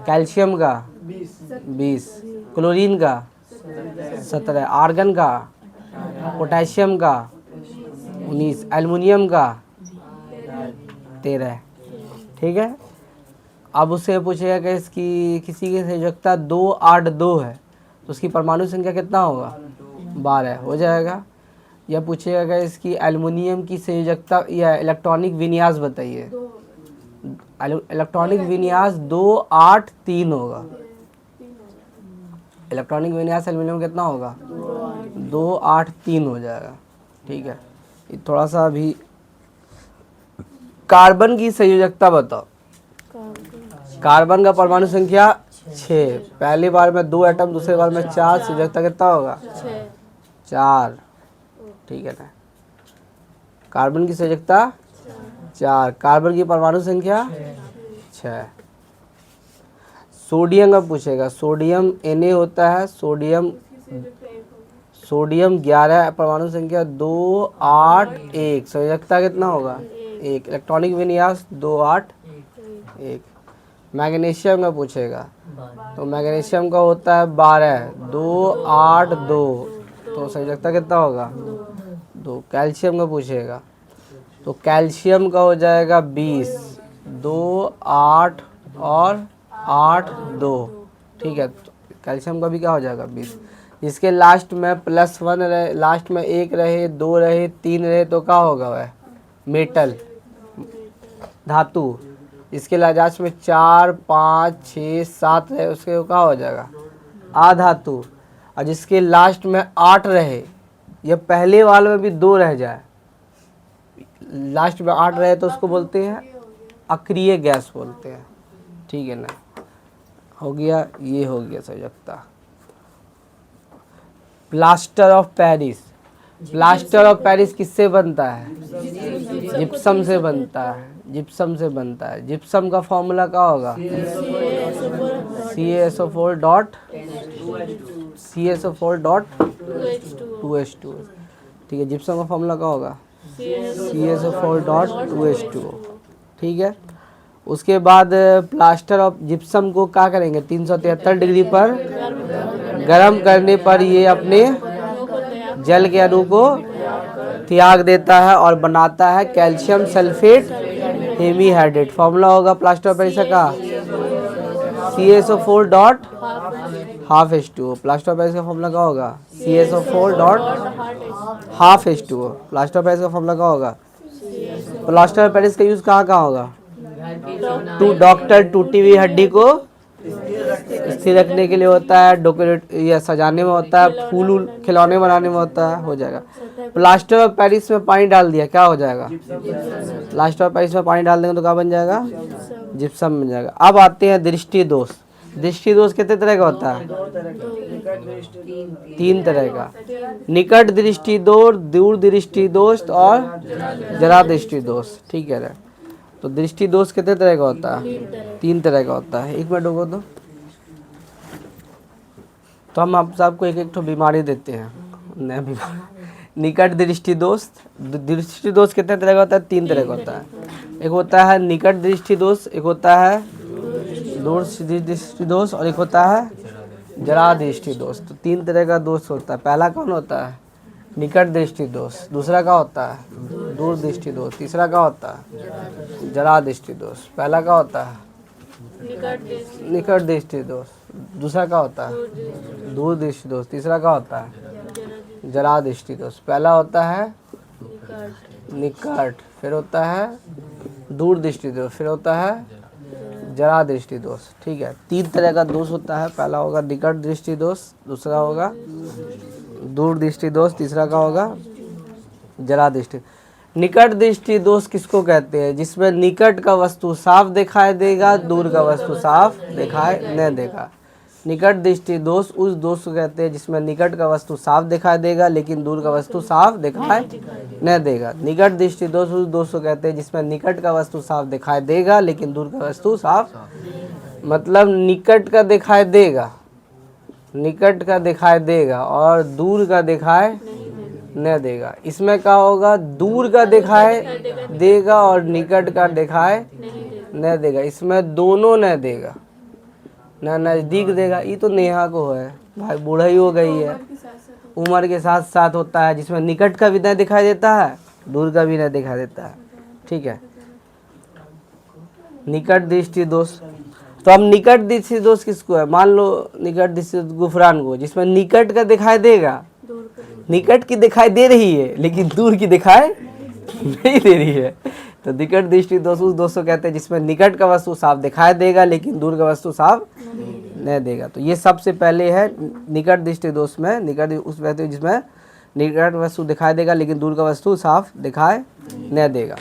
कैल्शियम का 20, क्लोरीन का 17, आर्गन का, पोटेशियम का 19, एल्युमिनियम का 13। ठीक है। अब उससे पूछेगा कि इसकी किसी की संयोजकता 282 है तो उसकी परमाणु संख्या कितना होगा? 12 हो जाएगा। यह पूछेगा कि इसकी एल्युमिनियम की संयोजकता या इलेक्ट्रॉनिक विन्यास बताइए। इलेक्ट्रॉनिक विन्यास 283 होगा। इलेक्ट्रॉनिक विन्यास एल्युमिनियम कितना होगा? 283 हो जाएगा। ठीक है। थोड़ा सा अभी कार्बन की संयोजकता बताओ। कार्बन का परमाणु संख्या 6, पहली बार में 2 एटम, दूसरी बार में 4, संयोजकता कितना होगा 4, ठीक है ना। कार्बन की संयोजकता 4, कार्बन की परमाणु संख्या 6। सोडियम का पूछेगा, सोडियम Na होता है, सोडियम 11, परमाणु संख्या 2, 8, 1, संयोजकता कितना होगा 1, इलेक्ट्रॉनिक विन्यास 2, 8, 1। मैग्नीशियम का पूछेगा, तो मैग्नीशियम का होता है 12, 2, 8, 2, तो संयोजकता कितना होगा 2। कैल्शियम का पूछेगा, तो कैल्शियम का हो जाएगा 20, 2, 8 और 8, 2, ठीक है। तो कैल्शियम का भी क्या हो जाएगा 20। जिसके लास्ट में +1 रहे, लास्ट में 1 रहे, 2 रहे, 3 रहे, तो क्या होगा वह मेटल, धातु। इसके लास्ट में 4, 5, 6, 7 रहे, उसके क्या हो जाएगा अधातु। और जिसके लास्ट में 8 रहे, ये पहले वाले में भी 2 रह जाए, लास्ट में 8 रहे, तो उसको बोलते हैं अक्रिय गैस बोलते हैं, ठीक है ना। हो गया, ये हो गया संयोजकता। Plaster of Paris, plaster of Paris किससे बनता है जिप्सम से बनता है, जिप्सम से बनता है। जिप्सम का फॉर्मूला क्या होगा CaSO4.2H2O, ठीक है। जिप्सम का फॉर्मूला क्या होगा CaSO4.2H2O, ठीक है। उसके बाद प्लास्टर ऑफ जिप्सम को क्या करेंगे 373 डिग्री पर गर्म करने पर ये अपने जल के अणु को त्याग देता है और बनाता है कैल्शियम सल्फेट हेमीहाइड्रेट। फॉर्मूला होगा प्लास्टर ऑफ पेरिस का CaSO4.12H2O। प्लास्टर ऑफ पेरिस का फॉर्मूला क्या होगा CaSO4.12H2O। प्लास्टर ऑफ पेरिस का फॉर्मूला क्या होगा। प्लास्टर ऑफ पेरिस का यूज कहाँ कहाँ होगा डॉक्टर टूटी हुई हड्डी को स्थिर रखने के लिए होता है, डेकोरेट या सजाने में होता है, फूल खिलौने बनाने में होता है, हो जाएगा। प्लास्टर ऑफ पेरिस में पानी डाल दिया क्या हो जाएगा प्लास्टर ऑफ पेरिस में पानी डाल देंगे तो क्या बन जाएगा जिप्सम बन जाएगा। अब आते हैं दृष्टि दोष। दृष्टि दोष कितने तरह का होता है 3 तरह का, निकट दृष्टि दोष, दूर दृष्टि दोष और जरा दृष्टि दोष, ठीक है। तो दृष्टि दोष कितने तरह का होता है 3 तरह का होता है। 1 मिनट रुको तो हम आप सबको एक तो बीमारी देते हैं, नया बीमारी। निकट दृष्टि दोष, दृष्टि दोष कितने तरह का होता है 3 तरह का होता है। एक होता है निकट दृष्टि दोष, एक होता है दूर दृष्टि दोष और एक होता है जरा दृष्टि दोष। तो 3 तरह का दोष होता है। पहला कौन होता है निकट दृष्टि दोष, दूसरा क्या होता है दूर दृष्टि दोष, तीसरा क्या होता है जरा दृष्टि दोष। पहला क्या होता है निकट दृष्टि दोष, दूसरा क्या होता है दूर दृष्टि दोष, तीसरा क्या होता है जरा दृष्टि दोष। पहला होता है निकट, फिर होता है दूर दृष्टि दोष, फिर होता है जरा दृष्टि दोष, ठीक है। 3 तरह का दोष होता है। पहला होगा निकट दृष्टि दोष, दूसरा होगा दूर दृष्टि दोष, तीसरा का होगा जरा दृष्टि। निकट दृष्टि दोष किसको कहते हैं जिसमें निकट का वस्तु साफ दिखाई देगा, दूर का वस्तु साफ दिखाई नहीं देगा। निकट दृष्टि दोष उस दोष को कहते हैं जिसमें निकट का वस्तु साफ दिखाई देगा लेकिन दूर का वस्तु साफ दिखाई नहीं देगा। निकट दृष्टि दोष उस दोष को कहते हैं जिसमें निकट का वस्तु साफ दिखाई देगा लेकिन दूर का वस्तु साफ, मतलब निकट का दिखाई देगा, निकट का दिखाई देगा और दूर का दिखाई नहीं देगा। इसमें क्या होगा दूर का दिखाई देगा और निकट का दिखाई नहीं देगा। इसमें दोनों नहीं देगा, ना नज़दीक देगा। ये तो नेहा को है भाई, बूढ़ा ही हो गई है, उम्र के साथ साथ होता है। जिसमें निकट का भी नहीं दिखाई देता है, दूर का भी नहीं दिखाई देता है, ठीक है। निकट दृष्टि दोष, तो अब निकट दृष्टि दोष किसको है, मान लो निकट दृष्टि गुफरान को, जिसमें निकट का दिखाई देगा, निकट की दिखाई दे रही है लेकिन दूर की दिखाई नहीं दे रही है। तो निकट दृष्टि दोष उस दोष को कहते हैं जिसमें निकट का वस्तु साफ दिखाई देगा लेकिन दूर का वस्तु साफ नहीं देगा। तो ये सबसे पहले है निकट दृष्टि दोष में, निकट उस व्यक्ति जिसमें निकट वस्तु दिखाई देगा लेकिन दूर का वस्तु साफ दिखाई नहीं देगा।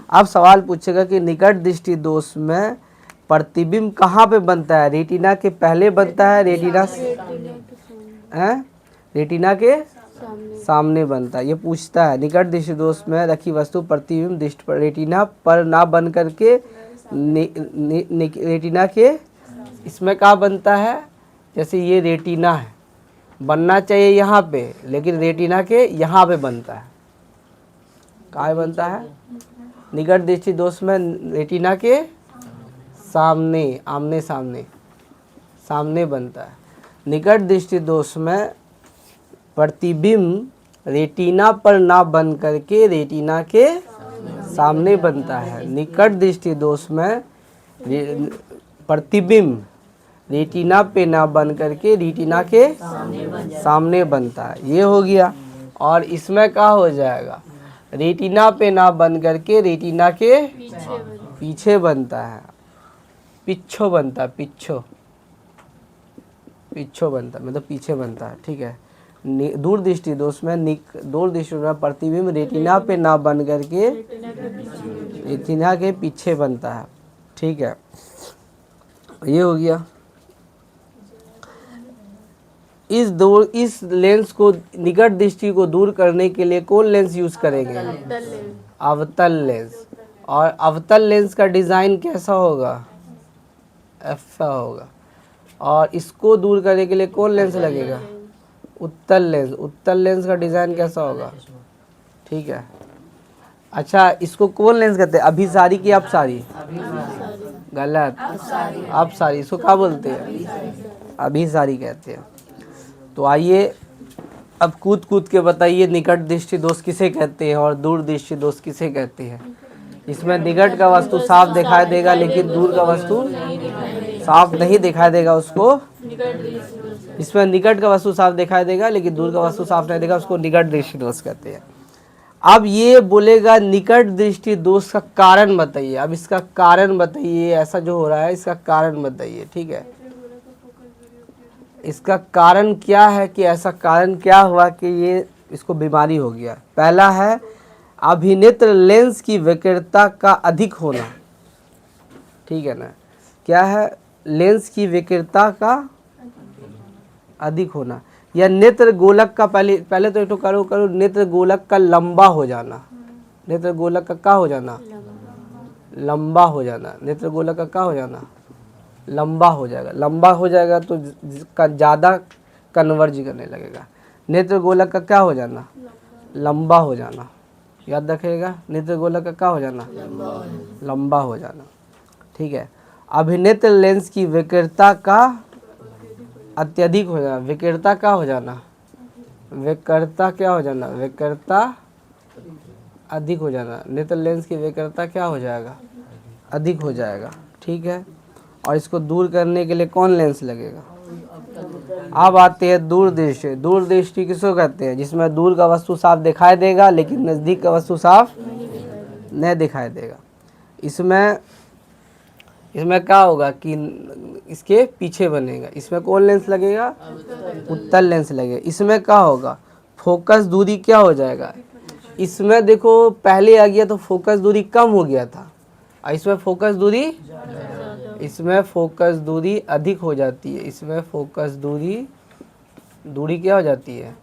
अब सवाल पूछेगा कि निकट दृष्टि दोष में प्रतिबिंब कहाँ पे बनता है? रेटिना के पहले बनता है, रेटिना रेटिना के सामने बनता है। ये पूछता है निकट दृष्टि दोष में रखी वस्तु प्रतिबिंब दृष्टि पर रेटिना पर ना बन करके रेटिना के इसमें कहाँ बनता है? जैसे ये रेटिना है, बनना चाहिए यहाँ पे, लेकिन रेटिना के यहाँ पे बनता है। कहाँ बनता है? निकट दृष्टि दोष में रेटिना के सामने, आमने सामने, सामने बनता है। निकट दृष्टि दोष में प्रतिबिंब रेटिना पर ना बन करके रेटिना के सामने बनता है। निकट दृष्टि दोष में प्रतिबिंब रेटिना पे ना बन करके रेटिना के सामने बनता है। ये हो गया। और इसमें क्या हो जाएगा? रेटिना पे ना बन करके रेटिना के पीछे बनता है, पिच्छो बनता है, पिच्छो बनता है, मतलब पीछे बनता है। ठीक है। दूरदृष्टि दोष में दूरदृष्टि में प्रतिबिंब रेटिना पे ना बन करके रेटिना के पीछे बनता है। ठीक है, ये हो गया। इस लेंस को, निकट दृष्टि को दूर करने के लिए कौन लेंस यूज करेंगे? अवतल लेंस। और अवतल लेंस का डिजाइन कैसा होगा? ऐसा होगा। और इसको दूर करने के लिए कौन लेंस लगेगा? उत्तल लेंस। उत्तल लेंस का डिजाइन कैसा होगा? ठीक है। अच्छा, इसको कौन लेंस कहते हैं? अभिसारी की अपसारी? गलत, अपसारी। इसको क्या बोलते हैं? अभिसारी कहते हैं। तो आइए अब कूद के बताइए निकट दृष्टि दोष किसे कहते हैं और दूर दृष्टि दोष किसे कहते हैं? इसमें निकट का वस्तु साफ दिखाई देगा, लेकिन दूर का वस्तु साफ नहीं दिखाई देगा, उसको इसमें निकट का वस्तु साफ दिखाई देगा लेकिन दूर का वस्तु साफ नहीं देगा, उसको निकट दृष्टि दोष कहते हैं। अब ये बोलेगा निकट दृष्टि दोष का कारण बताइए। अब इसका कारण बताइए, ऐसा जो हो रहा है इसका कारण बताइए। ठीक है, इसका कारण क्या है कि ऐसा कारण क्या हुआ कि ये इसको बीमारी हो गया? पहला है अभिनेत्र लेंस की वक्रता का अधिक होना। ठीक है ना? क्या है? लेंस की वक्रता का अधिक होना, या नेत्र गोलक का, पहले तो करो नेत्र गोलक का लंबा हो जाना। नेत्र गोलक का क्या हो जाना? लंबा हो जाना। नेत्र गोलक का क्या हो जाना? लंबा हो जाएगा। लंबा हो जाएगा तो ज़्यादा कन्वर्ज करने लगेगा। नेत्र गोलक का क्या हो जाना? लंबा हो जाना। याद रखिएगा, नेत्र गोलक का क्या हो जाना? लंबा हो जाना। ठीक है। अभिनेत्र लेंस की वक्रता का अत्यधिक हो जाना। वक्रता क्या हो जाना? वक्रता क्या हो जाना? वक्रता अधिक हो जाना। नेत्र लेंस की वक्रता क्या हो जाएगा? अधिक हो जाएगा। ठीक है। और इसको दूर करने के लिए कौन लेंस लगेगा? अब आते हैं दूरदृष्टि। दूरदृष्टि किसको कहते हैं? जिसमें दूर का वस्तु साफ दिखाई देगा लेकिन नज़दीक का वस्तु साफ नहीं दिखाई देगा। इसमें क्या होगा कि इसके पीछे बनेगा। इसमें कौन लेंस लगेगा? उत्तल लेंस लगेगा। इसमें क्या होगा? फोकस दूरी क्या हो जाएगा? इसमें देखो पहले आ गया तो फोकस दूरी कम हो गया था, और इसमें फोकस दूरी अधिक हो जाती है। इसमें फोकस दूरी क्या हो जाती है?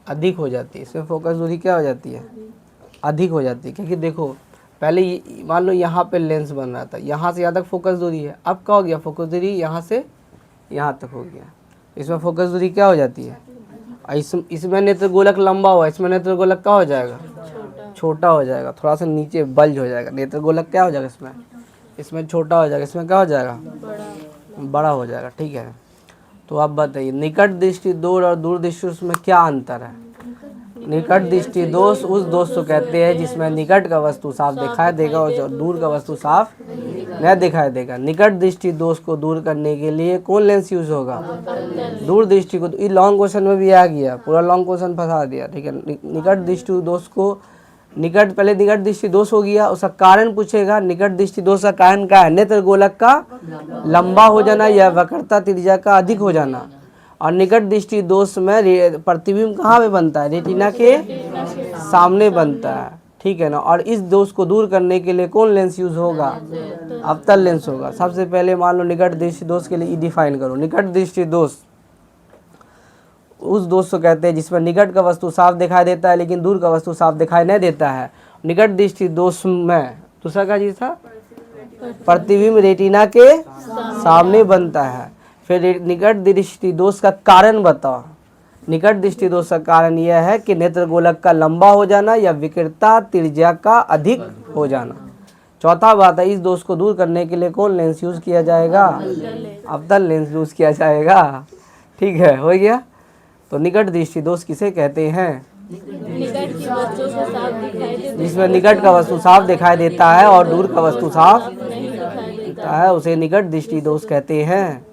अधिक हो जाती है। इसमें फोकस दूरी क्या हो जाती है? अधिक हो जाती है। क्योंकि देखो पहले मान लो यहाँ पे लेंस बन रहा था, यहाँ से यहाँ तक फोकस दूरी है। अब क्या हो गया? फोकस दूरी यहाँ से यहाँ तक हो गया। इसमें फोकस दूरी क्या हो जाती है? इसमें नेत्र गोलक लंबा हुआ, इसमें नेत्र गोलक क्या हो जाएगा? छोटा हो जाएगा। थोड़ा सा नीचे बल्ज हो जाएगा। नेत्र गोलक क्या हो जाएगा? इसमें छोटा हो जाएगा। इसमें क्या हो जाएगा? बड़ा हो जाएगा। ठीक है। तो अब बताइए निकट दृष्टि दोष और दूर दृष्टि उसमें क्या अंतर है? निकट दृष्टि दोष उस दोष को कहते हैं जिसमें निकट का वस्तु साफ दिखाई देगा और दूर का वस्तु साफ नहीं दिखाई देगा। निकट दृष्टि दोष को दूर करने के लिए कौन लेंस यूज होगा? दूर दृष्टि को। ये लॉन्ग क्वेश्चन में भी आ गया, पूरा लॉन्ग क्वेश्चन फंसा दिया। ठीक है। निकट दृष्टि दोष को पहले निकट दृष्टि दोष हो गया, उसका कारण पूछेगा। निकट दृष्टि दोष का कारण क्या है? नेत्र गोलक का लंबा हो जाना या वक्रता त्रिज्या का अधिक हो जाना। और निकट दृष्टि दोष में प्रतिबिंब कहाँ पे बनता है? रेटिना के सामने बनता है। ठीक है ना। और इस दोष को दूर करने के लिए कौन लेंस यूज होगा? अवतल लेंस होगा। सबसे पहले मान लो निकट दृष्टि दोष के लिए डिफाइन करो। निकट दृष्टि दोष उस दोष को कहते हैं जिसमें निकट का वस्तु साफ दिखाई देता है लेकिन दूर का वस्तु साफ दिखाई नहीं देता है। निकट दृष्टि दोष में दूसरा का चीज था प्रतिबिंब रेटिना के सामने बनता है। फिर निकट दृष्टि दोष का कारण बताओ। निकट दृष्टि दोष का कारण यह है कि नेत्र गोलक का लंबा हो जाना या विकृतता त्रिज्या का अधिक हो जाना। चौथा बात है, इस दोष को दूर करने के लिए कौन लेंस यूज किया जाएगा? अवतल लेंस यूज किया जाएगा। ठीक है, हो गया। तो निकट दृष्टि दोष किसे कहते हैं? जिसमें निकट का वस्तु साफ दिखाई देता है और दूर का वस्तु साफ दिखता है, उसे निकट दृष्टि दोष कहते हैं।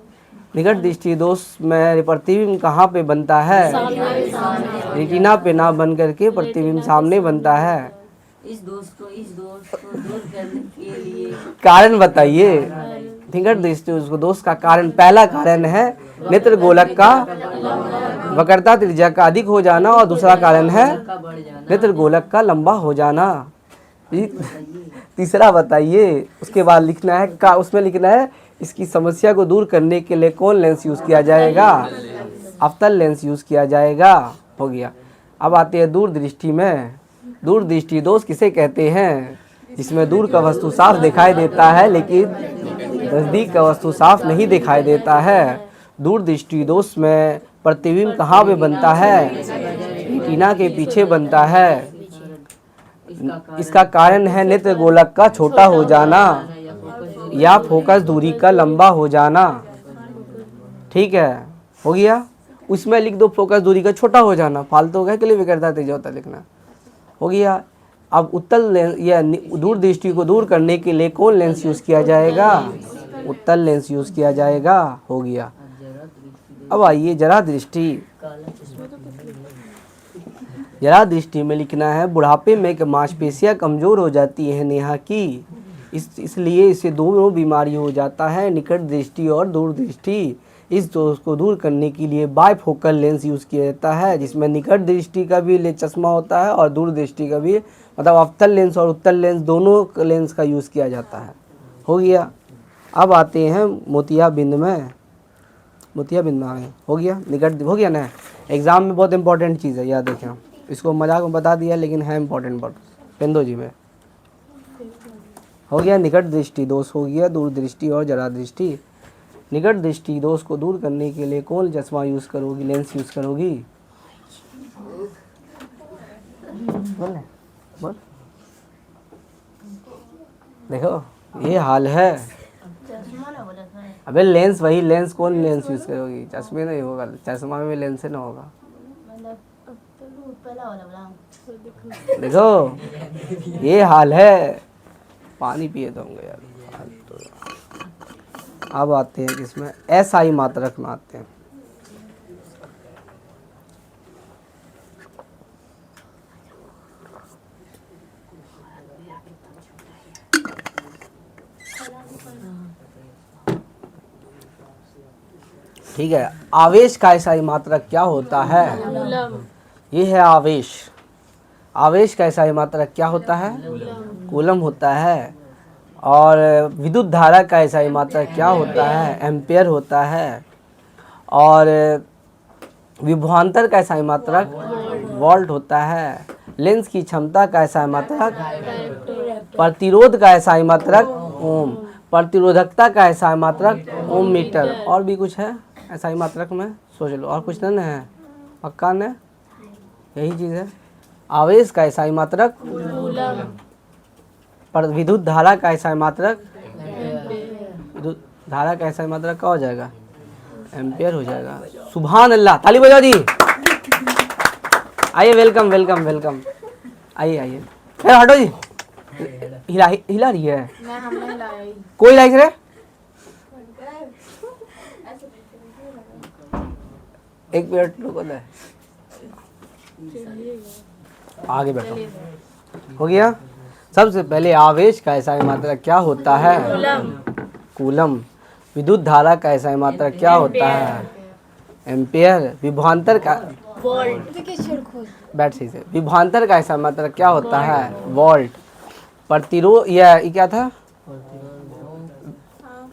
निकट दृष्टि दोष में प्रतिबिंब कहाँ पे बनता है? रेटिना पे ना बन करके प्रतिबिंब सामने बनता है। इस दोष को दूर करने के लिए कारण बताइए। निकट दृष्टि दोष का कारण, पहला कारण है नेत्र गोलक का वक्रता त्रिज्या का अधिक हो जाना और दूसरा कारण है नेत्र गोलक का लंबा हो जाना। तीसरा बताइए। उसके बाद लिखना है उसमें लिखना है इसकी समस्या को दूर करने के लिए कौन लेंस यूज किया जाएगा? अवतल लेंस यूज किया जाएगा। हो गया। अब आते हैं दूरदृष्टि में। दूरदृष्टि दोष किसे कहते हैं? जिसमें दूर का वस्तु साफ दिखाई देता है लेकिन नजदीक का वस्तु साफ नहीं दिखाई देता है। दूरदृष्टि दोष में प्रतिबिंब कहाँ पे बनता है? रेटिना के पीछे बनता है। इसका कारण है नेत्र गोलक का छोटा हो जाना या फोकस दूरी का लंबा हो जाना। ठीक है, हो गया। उसमें लिख दो फोकस दूरी का छोटा हो जाना, फालतू का के लिए विकृतता त्रिज्या होता लिखना। हो गया। अब उत्तल लेंस या दूरदृष्टि को दूर करने के लिए कौन लेंस यूज किया जाएगा? उत्तल लेंस यूज किया जाएगा। हो गया। अब आइए जरा दृष्टि। जरा दृष्टि में लिखना है बुढ़ापे में मांसपेशियां कमजोर हो जाती है नेहा की, इसलिए इसे दोनों बीमारी हो जाता है, निकट दृष्टि और दूरदृष्टि। इस दोष को दूर करने के लिए बायफोकल लेंस यूज किया जाता है जिसमें निकट दृष्टि का भी चश्मा होता है और दूरदृष्टि का भी, मतलब अवतल लेंस और उत्तल लेंस दोनों लेंस का यूज किया जाता है। हो गया। अब आते हैं मोतियाबिंद में। मोतियाबिंद में आ गए। हो गया। निकट हो गया ना। एग्जाम में बहुत इंपॉर्टेंट चीज़ है, याद रखें। इसको मजाक में बता दिया लेकिन है इंपॉर्टेंट बात। पेंदो जी में हो गया। निकट दृष्टि दोष हो गया, दूरदृष्टि और जरा दृष्टि। निकट दृष्टि दोष को दूर करने के लिए कौन चश्मा यूज करोगी, लेंस यूज करोगी? बोल। देखो ये हाल है। अबे लेंस, वही लेंस, कौन लेंस यूज करोगी? चश्मे नहीं होगा, चश्मा में लेंस से ना होगा। देखो ये हाल है। पानी पिए दूंगा यार। अब आते हैं इसमें एसआई मात्रक में आते हैं। ठीक है। आवेश का एसआई मात्रक क्या होता है? ये है आवेश। आवेश का एसआई मात्रक क्या होता है? कूलम होता है। और विद्युत धारा का एसआई मात्रक क्या होता है? एम्पियर होता है। और विभवांतर का एसआई मात्रक वोल्ट होता है। लेंस की क्षमता का एसआई मात्रक, प्रतिरोध का एसआई मात्रक ओम, प्रतिरोधकता का एसआई मात्रक ओम मीटर। और भी कुछ है एसआई मात्रक में, सोच लो। और कुछ नहीं है? पक्का ने? यही चीज़ है। आवेश का एसआई मात्रक, पर विद्युत धारा का एसआई मात्रक, विद्युत धारा का एसआई मात्रक क्या हो जाएगा? एम्पियर हो जाएगा। सुभान अल्लाह, ताली बजाओ जी। आइए, वेलकम वेलकम वेलकम। आइए आइए। हटो जी। हिला रही है। कोई लाइक रे? एक मिनट रुको दे। आगे बैठो। हो गया। सबसे पहले आवेश का एसआई मात्रक क्या होता है? कूलम। विद्युत धारा का एसआई मात्रक क्या होता है? एम्पियर। विभवांतर का बैठ सही से। विभवांतर का ऐसा मतलब क्या होता है? वोल्ट। प्रतिरोध ये क्या था?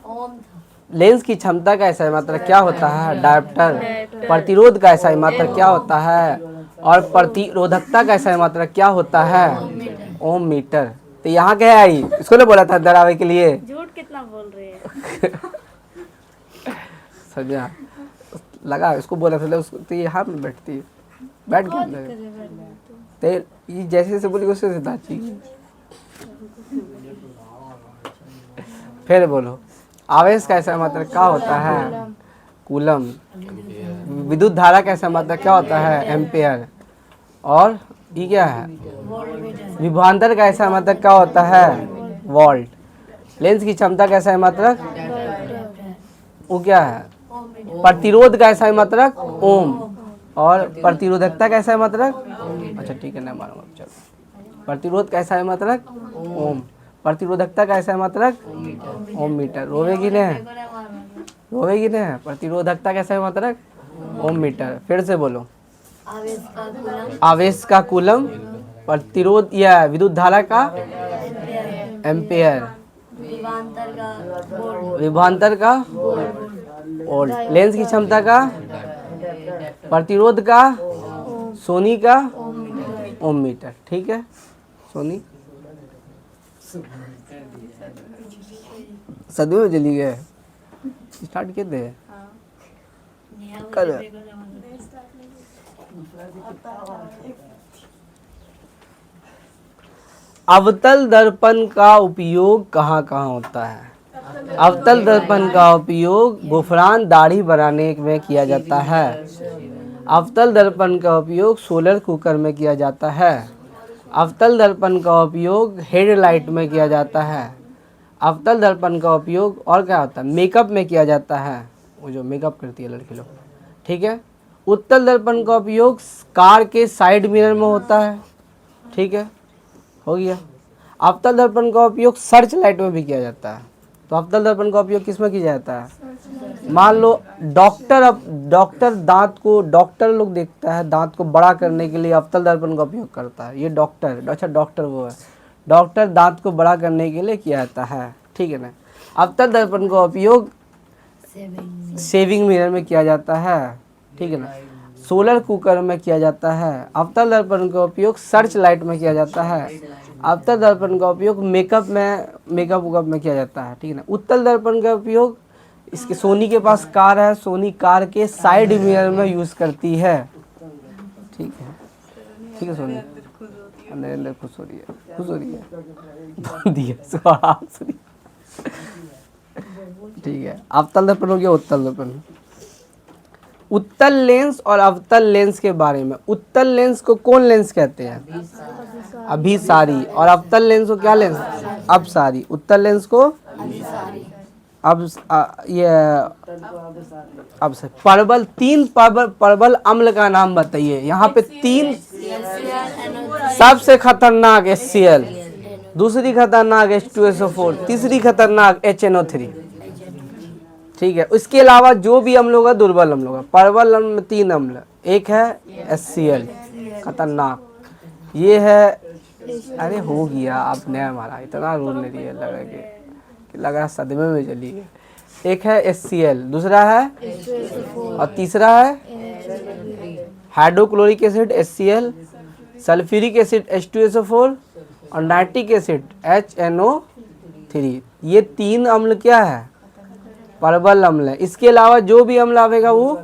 ओम लेंस की क्षमता का ऐसा मतलब क्या होता है? डायोप्टर। प्रतिरोध का ऐसा मतलब क्या होता है? और प्रतिरोधकता का ऐसा मतलब क्या होता है? ओम मीटर। तो यहाँ क्या आई? इसको ने बोला था डरावे के लिए। झूठ कितना बोल रहे हैं। समझा? लगा इसको बोला था उसको, तो ये यहाँ में बैठती है, बैठ गया। तो ये जैसे जैसे बोली वैसे वैसे नाची। फिर बोलो, आवेश का ऐसा मतलब क्या होता है? कूलम। विद्युत धारा का ऐसा मतलब क्या होता है? एम्पेयर। और ये क्या है? विभवांतर का ऐसा मतलब क्या होता है? वोल्ट। लेंस की क्षमता का ऐसा मतलब वो क्या है? प्रतिरोध का ऐसा मतलब ओम। और प्रतिरोधकता का ऐसा मतलब, अच्छा ठीक है ना मारूंगा, चलो। प्रतिरोध का ऐसा मतलब ओम। प्रतिरोधकता का ऐसा मतलब ओम मीटर। रोवेगी ने? रोवेगी ने? प्रतिरोधकता कैसा है मतलब ओम मीटर। फिर से बोलो। आवेश का कूलम आवेश का कूलम। प्रतिरोध या विद्युत धारा का एम्पेयर। विभवांतर का वोल्ट विभवांतर का वोल्ट। लेंस की क्षमता का, प्रतिरोध का, सोनी का ओम मीटर। ठीक है सोनी, सदी में चली गए। स्टार्ट किए थे कर। अवतल दर्पण का उपयोग कहाँ कहाँ होता है? अवतल दर्पण का उपयोग गुफरान दाढ़ी बनाने में किया जाता है। अवतल दर्पण का उपयोग सोलर कुकर में किया जाता है। अवतल दर्पण का उपयोग हेडलाइट में किया जाता है। अवतल दर्पण का उपयोग और क्या होता है? मेकअप में किया जाता है, वो जो मेकअप करती है लड़की लोग। ठीक है। उत्तल दर्पण का उपयोग कार के साइड मिरर में होता है। ठीक है, हो गया। अवतल दर्पण का उपयोग सर्च लाइट में भी किया जाता है। तो अवतल दर्पण का उपयोग किस में किया जाता है? मान लो डॉक्टर दांत को, डॉक्टर लोग देखता है दांत को बड़ा करने के लिए अवतल दर्पण का उपयोग करता है। ये डॉक्टर, अच्छा डॉक्टर वो है, डॉक्टर दांत को बड़ा करने के लिए किया जाता है। ठीक है ना। अवतल दर्पण का उपयोग शेविंग मिरर में किया जाता है। ठीक है ना। सोलर कुकर में किया जाता है। अवतल दर्पण का उपयोग सर्च लाइट में किया जाता है। अवतल दर्पण का उपयोग मेकअप में किया जाता है। ठीक है ना। उत्तल दर्पण का उपयोग, इसके सोनी के पास कार है, सोनी कार के साइड मिरर में यूज करती है। ठीक है, ठीक है सोनी, अंदर अंदर खुश हो रही है, खुश हो रही है दिया सुहाग सुनी। ठीक है, अवतल दर्पण हो गया, उत्तल दर्पण। उत्तल लेंस और अवतल लेंस के बारे में। उत्तल लेंस को कौन लेंस कहते हैं? अभिसारी। और अवतल लेंस को क्या लेंस? अपसारी। उत्तल लेंस को अब ये अब से परवल, तीन परवल अम्ल का नाम बताइए। यहाँ पे तीन। सबसे खतरनाक HCl, दूसरी खतरनाक H2SO4, तीसरी खतरनाक HNO3। ठीक है, उसके अलावा जो भी अम्ल होगा दुर्बल अम्ल होगा। परवल अम्ल में तीन अम्ल, एक है HCl खतरनाक, ये है, अरे हो गया आप नया मारा, इतना रूल नहीं दिया, लगा सदमे में चली गई। एक है HCl, दूसरा है और तीसरा है hydrochloric acid HCl, sulphuric acid H2SO4 और नाइट्रिक एसिड HNO3। ये तीन अम्ल क्या है? परबल अम्ल है। इसके अलावा जो भी अम्ल आवेगा वो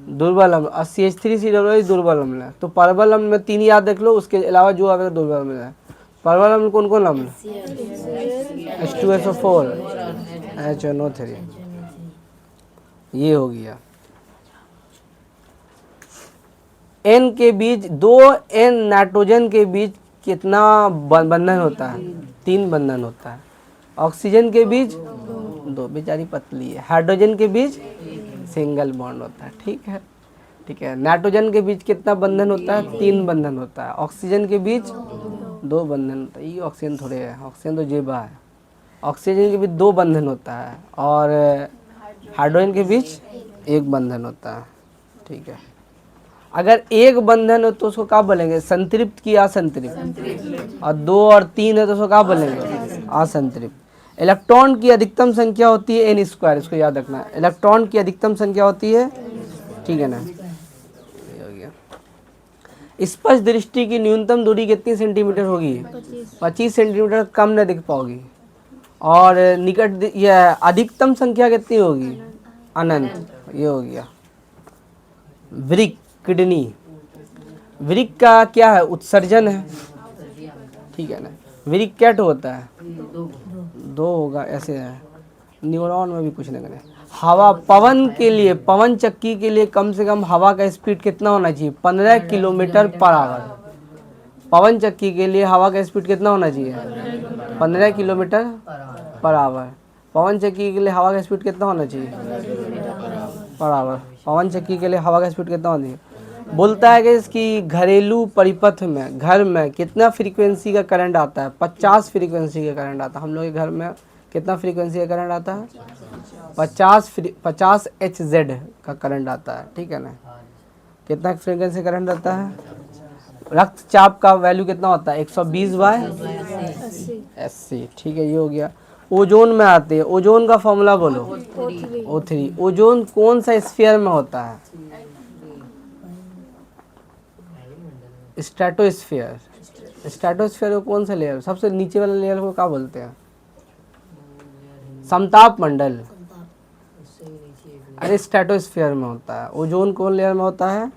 दुर्बल अम्ल। और CH3COO दुर्बल अम्ल है। तो परबल अम्ल में तीन याद रख लो, उसके अलावा जो आवेगा दुर्बल अम्ल है। परबल अम्ल कौन कौन अम्ल? H2SO4, HNO3। ये हो गया। N के बीच, दो N नाइट्रोजन के बीच कितना बंधन होता है? तीन बंधन होता है। ऑक्सीजन के बीच दो, बेचारी पतली है। हाइड्रोजन के बीच सिंगल बॉन्ड होता है। ठीक है, ठीक है। नाइट्रोजन के बीच कितना बंधन होता है? तीन बंधन होता है। ऑक्सीजन के बीच दो बंधन होता है। ये ऑक्सीजन थोड़े है, ऑक्सीजन तो जेबा है। ऑक्सीजन के बीच दो बंधन होता है और हाइड्रोजन के बीच एक बंधन होता है। ठीक है, अगर एक बंधन हो तो उसको क्या बोलेंगे, संतृप्त की असंतृप्त, और 2 और 3 है तो उसको क्या बोलेंगे, असंतृप्त। इलेक्ट्रॉन की अधिकतम संख्या होती है n स्क्वायर, इसको याद रखना, इलेक्ट्रॉन की अधिकतम संख्या होती है, ठीक है ना। ये हो गया। स्पष्ट दृष्टि की न्यूनतम दूरी कितनी सेंटीमीटर होगी, 25 सेंटीमीटर, कम न दिख पाओगी। और निकट यह अधिकतम संख्या कितनी होगी, अनंत। ये हो गया। वृक्क, किडनी, वृक्क का क्या है, उत्सर्जन है, ठीक है ना। वृक्क क्या होता है, 2 होगा, ऐसे है। न्यूरॉन में भी कुछ नहीं करें। हवा, पवन के लिए, पवन चक्की के लिए कम से कम हवा का स्पीड कितना होना चाहिए, 15 किलोमीटर पर आवर। पवन चक्की के लिए हवा का स्पीड कितना होना चाहिए, 15 किलोमीटर पर आवर। पवन चक्की के लिए हवा का स्पीड कितना होना चाहिए, पर आवर। पवन चक्की के लिए हवा का स्पीड कितना होना चाहिए। बोलता है कि इसकी घरेलू परिपथ में, घर में कितना फ्रीक्वेंसी का करंट आता है, 50 फ्रीक्वेंसी का करंट आता है। हम लोग के घर में कितना फ्रीक्वेंसी का करंट आता है, 50 HZ का करंट आता है, ठीक है ना। कितना फ्रीक्वेंसी करंट आता है। रक्तचाप का वैल्यू कितना होता है, 120/80, ठीक है। ये हो गया। ओजोन में आते हैं, ओजोन का फॉर्मूला बोलो, O3। ओजोन कौन सा स्फीयर में होता है, स्ट्रेटोस्फीयर। स्ट्रेटोस्फीयर को कौन सा लेयर, सबसे नीचे वाला लेयर को क्या बोलते हैं, समताप मंडल। अरे स्ट्रेटोस्फीयर में होता है। ओजोन कौन लेयर में होता है,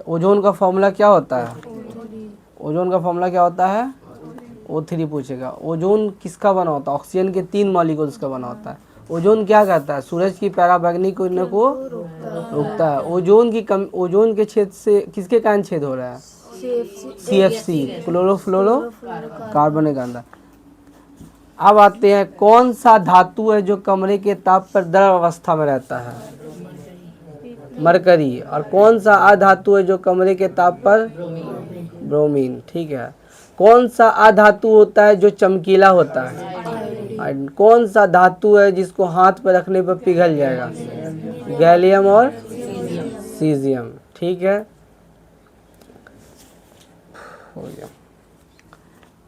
ओजोन का फॉर्मूला क्या होता है, ओजोन का फॉर्मूला क्या होता है, O3 पूछेगा। ओजोन किसका बना होता है, ऑक्सीजन के 3 मॉलिक्यूल्स का बना होता है। ओजोन क्या करता है, सूरज की पराबैंगनी किरणों को रोकता है। ओजोन की ओजोन के छेद से किसके कारण छेद हो रहा है, CFC, क्लोरोफ्लोरो कार्बन के अंदर। अब आते हैं, कौन सा धातु है जो कमरे के ताप पर द्रव अवस्था में रहता है, मरकरी। और कौन सा अधातु है जो कमरे के ताप पर, ब्रोमीन, ठीक है। कौन सा अधातु होता है जो चमकीला होता है, और कौन सा धातु है जिसको हाथ पर रखने पर पिघल जाएगा, गैलियम और सीजियम, ठीक है। हो गया।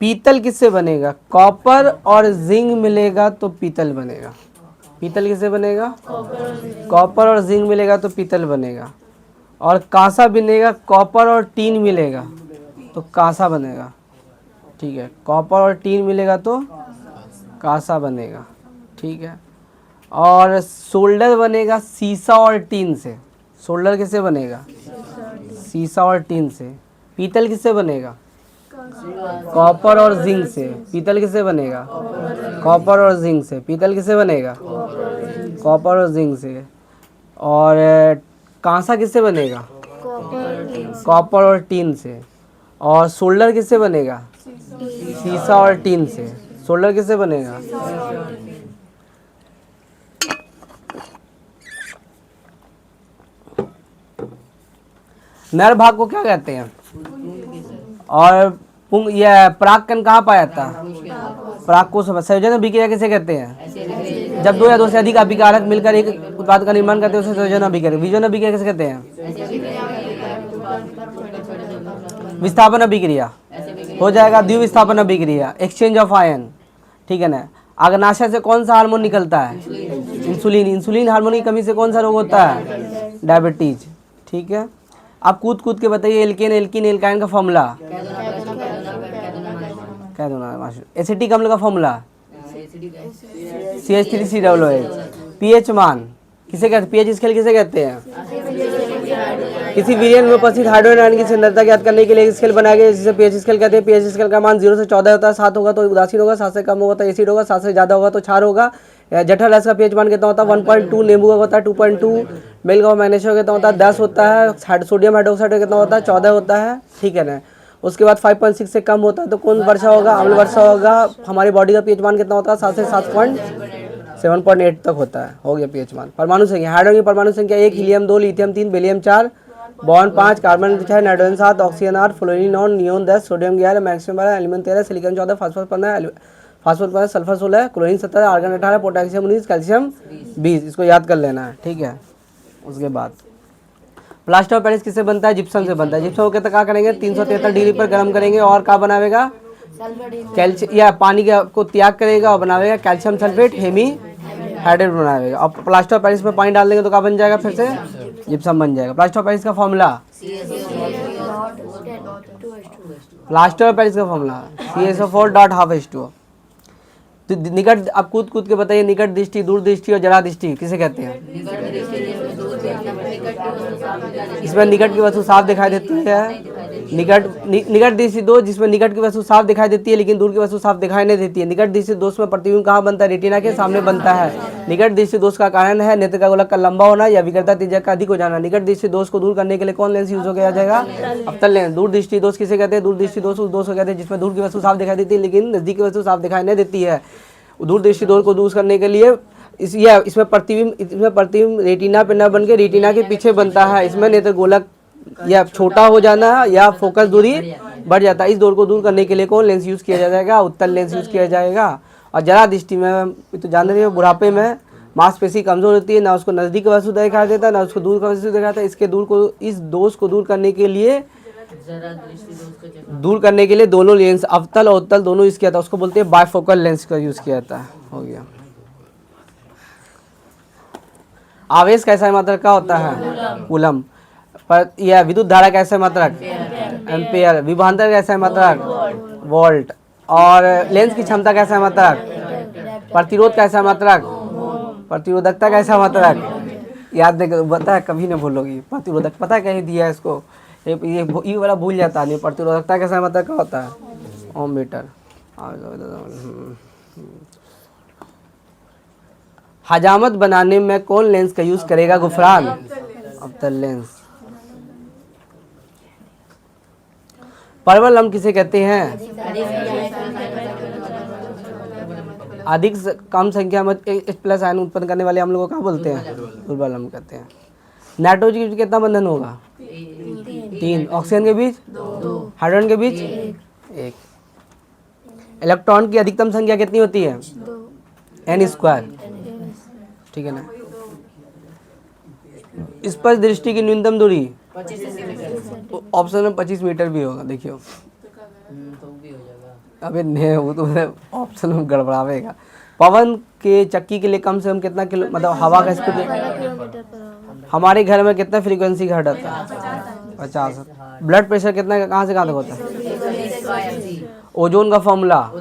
पीतल किससे बनेगा, कॉपर और जिंक मिलेगा तो पीतल बनेगा। पीतल किससे बनेगा, कॉपर और जिंक मिलेगा तो पीतल बनेगा। और कांसा बनेगा, कॉपर और टीन मिलेगा तो कांसा बनेगा, ठीक है। कॉपर और टीन मिलेगा तो कांसा बनेगा, ठीक है। और सोल्डर बनेगा सीसा और टीन से। सोल्डर किससे बनेगा, सीसा और टीन से। पीतल किससे बनेगा, कॉपर और जिंक से। पीतल किससे बनेगा, कॉपर और जिंक से। पीतल किससे बनेगा, कॉपर और जिंक से। और कांसा किससे बनेगा, कॉपर और टीन से। और सोल्डर किससे बनेगा, सीसा और टीन से। सोल्डर किससे बनेगा, नर भाग को क्या कहते हैं, और यह परागकण कहाँ पाया जाता है, परागकोश। संयोजन अभिक्रिया किसे कहते हैं, जब 2 या 2 से अधिक अभिकारक मिलकर एक उत्पाद का निर्माण करते हैं उसे संयोजन अभिक्रिया। विजन अभिक्रिया किसे कहते हैं, विस्थापन अभिक्रिया हो जाएगा। द्विविस्थापन अभिक्रिया, एक्सचेंज ऑफ आयन, ठीक है ना। अग्नाशय से कौन सा हार्मोन निकलता है, इंसुलिन। इंसुलिन हार्मोन की कमी से कौन सा रोग होता है, डायबिटीज, ठीक है। आप कूद कूद के बताइए, एल्केन एल्किन एल्काइन का फॉर्मूला, क्या दोनों मास्टर। एसिटिक अम्ल का फॉर्मूला CH3COOH। पीएच मान किसे कहते हैं, पीएच स्केल किसे कहते हैं, किसी विलयन में उपस्थित हाइड्रोजन आयन की सांद्रता ज्ञात करने के लिए एक स्केल बनाया गया जिसे पीएच स्केल कहते हैं। पीएच स्केल का मान 0 से 14 होता है। 7 होगा तो उदासीन होगा, 7 से कम होगा तो एसिड होगा, 7 से ज़्यादा होगा तो क्षार होगा। जठर रस का पीएच मान कितना होता है, 1.2। नींबू का होता है 2.2। मेल का मैग्नीशियम कितना होता है, 10 होता है। सोडियम हाइड्रोक्साइड कितना होता है, 14 होता है, ठीक है ना। उसके बाद 5.6 से कम होता है तो कौन वर्षा होगा, अम्ल वर्षा होगा। हमारी बॉडी का पीएच मान कितना होता है, 7 से 7.8 तक होता है। हो गया पीएच मान। परमाणु संख्या, हाइड्रोजन की परमाणु संख्या 1, हीलियम 2, लिथियम 3, बेरिलियम 4, बॉन्ड 5, carbon 6, nitrogen 7, oxygen 8, fluorine 9, neon 10, sodium 11, magnesium 12, aluminium 13, silicon 14, phosphorus 15, sulphur 16, chlorine 17, argon 18, potassium 19, calcium 20। इसको याद कर लेना है, ठीक है। उसके बाद प्लास्टर ऑफ पेरिस किससे बनता है? जिप्सम से बनता है। जिप्सम को क्या करेंगे? 373 डिग्री पर गर्म करेंगे और क्या बनावेगा? कैल्शियम या पानी को त्याग करेगा और बनावेगा कैल्शियम सल्फेट हेमी हाइड्रेट बनावेगा। और प्लास्टर ऑफ पेरिस में पानी डाल देंगे तो क्या बन जाएगा? फिर से जिप्सम बन जाएगा। प्लास्टर ऑफ पेरिस का फॉर्मूला, प्लास्टर ऑफ पेरिस का फॉर्मूला CaSO4.12H2O। तो निकट, आप कूद कूद के बताइए, निकट दृष्टि, दूर दृष्टि और जरा दृष्टि किसे कहते हैं? इसमें निकट की वस्तु साफ दिखाई देती है। निकट दृष्टि दोष, जिसमें निकट की वस्तु साफ दिखाई देती है लेकिन दूर की वस्तु साफ दिखाई नहीं देती है। निकट दृष्टि दोष में प्रतिबिंब कहाँ बनता है? रेटिना के सामने बनता है। निकट दृष्टि दोष का कारण है नेत्र का गोलक का लंबा होना या विकलता त्रिज्या का अधिक हो जाना। निकट दृष्टि दोष को दूर करने के लिए कौन लेंस यूज हो गया जाएगा? अवतल लेंस। दूर दृष्टि दोष किसे कहते हैं? दूर दृष्टि दोष उस दोष को कहते हैं जिसमें दूर की वस्तु साफ दिखाई देती है लेकिन नजदीक की वस्तु साफ दिखाई नहीं देती है। दूर दृष्टि दोष को दूर करने के लिए इसमें प्रतिबिंब रेटिना पे न बन के रेटिना के पीछे बनता है। इसमें नेत्र गोलक या छोटा हो जाना या फोकस दूरी बढ़ जाता है। इस दोष को दूर करने के लिए कौन लेंस यूज किया जाएगा? उत्तल लेंस यूज किया जाएगा। और जरा दृष्टि में तो जान रही हो, बुढ़ापे में मांसपेशी कमजोर होती है, ना उसको नजदीक का वस्तु दिखाई देता ना उसको दूर का वस्तु दिखाता है। इस दोष को दूर करने के लिए दोनों लेंस अवतल और उत्तल दोनों यूज किया था। उसको बोलते हैं बायफोकल लेंस का यूज किया था। हो गया। आवेश कैसा मात्रक का होता है? कूलम। पर यह विद्युत धारा कैसा मात्रक? एम्पियर। विभवांतर कैसा मात्रक? वोल्ट। और लेंस की क्षमता कैसा मात्रक? प्रतिरोध कैसा मात्रक? प्रतिरोधकता कैसा मात्रक? याद देखो, पता है कभी नहीं भूलोगी। प्रतिरोधक पता है कहीं दिया है इसको, ये वाला भूल जाता नहीं। प्रतिरोधकता कैसा मात्रक का होता है? ओम मीटर। हजामत बनाने में कौन लेंस का यूज करेगा? गुफरान। अवतल लेंस। परवल हम किसे कहते हैं? अधिक कम संख्या में प्लस आयन उत्पन्न करने वाले हम लोगों को क्या बोलते हैं? दुर्बल हम कहते हैं। नाइट्रोजन के बीच कितना बंधन होगा? 3। ऑक्सीजन के बीच 2। हाइड्रोजन के बीच 1। इलेक्ट्रॉन की अधिकतम संख्या कितनी होती है? n²। ठीक है ना। स्पर्श दृष्टि की न्यूनतम दूरी ऑप्शन में 25 मीटर भी होगा। देखियो अबे नहीं, वो तो ऑप्शन में गड़बड़ावेगा। पवन के चक्की के लिए कम से कम कितना किलो, मतलब हवा का स्पीड? हमारे घर में कितना फ्रीक्वेंसी घट आता है? 50। ब्लड प्रेशर कितना, कहाँ से कहाँ तक होता है? ओजोन का फॉर्मूला,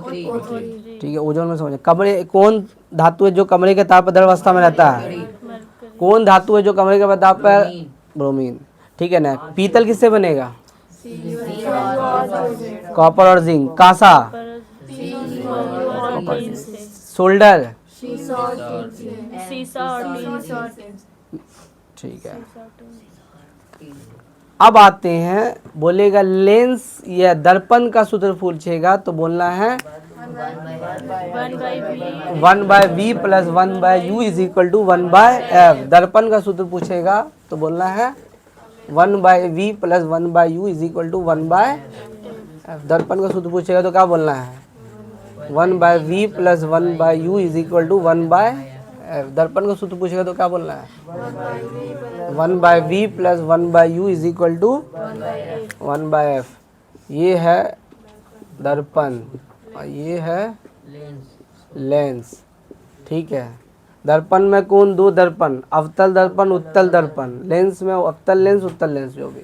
ठीक है, ओजोन में समझे। कमरे, कौन धातु है जो कमरे के ताप पर द्रव अवस्था में रहता है? कौन धातु है जो कमरे के ताप पर? ब्रोमीन। ठीक है ना। पीतल किससे बनेगा? कॉपर और जिंक। कांसा? सोल्डर? ठीक है। अब आते हैं, बोलेगा लेंस या दर्पण का सूत्र पूछेगा तो बोलना है 1/v plus 1/u is equal to 1/f। दर्पण का सूत्र पूछेगा तो बोलना है 1/v plus 1/u is equal to 1/f। दर्पण का सूत्र पूछेगा तो क्या बोलना है? 1/v plus 1/u is equal to 1/f। दर्पण का सूत्र पूछेगा तो क्या बोलना है? 1/v plus 1/u is equal to 1/f। ये है दर्पण और ये है लेंस। ठीक है। दर्पण में कौन? दो दर्पण, अवतल दर्पण, उत्तल दर्पण। लेंस में अवतल लेंस, उत्तल लेंस जो भी।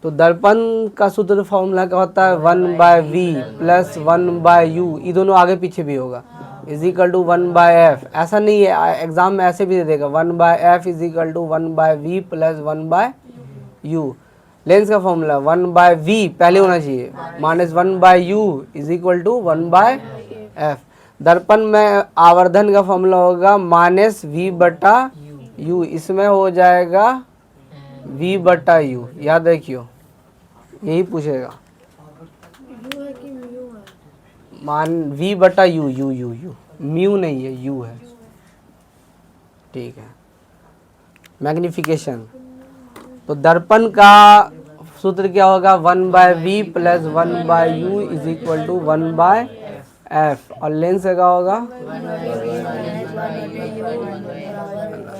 तो दर्पण का सूत्र फॉर्मूला क्या होता है? 1/v प्लस 1/u, ये दोनों आगे पीछे भी होगा, इज इक्वल टू 1/f। ऐसा नहीं है, एग्जाम में ऐसे भी दे देगा 1/f is equal to 1/v plus 1/u। Lens का फॉर्मूला 1/v पहले होना चाहिए minus 1/u is equal to 1/f। दर्पण में आवर्धन का फॉर्मूला होगा -v/u, इसमें हो जाएगा v/u। याद रखियो, यही पूछेगा। मान v/u, u म्यू नहीं है, u है। ठीक है। मैग्निफिकेशन, तो दर्पण का सूत्र क्या होगा? 1/v plus 1/u is equal to 1/f। और लेंस का होगा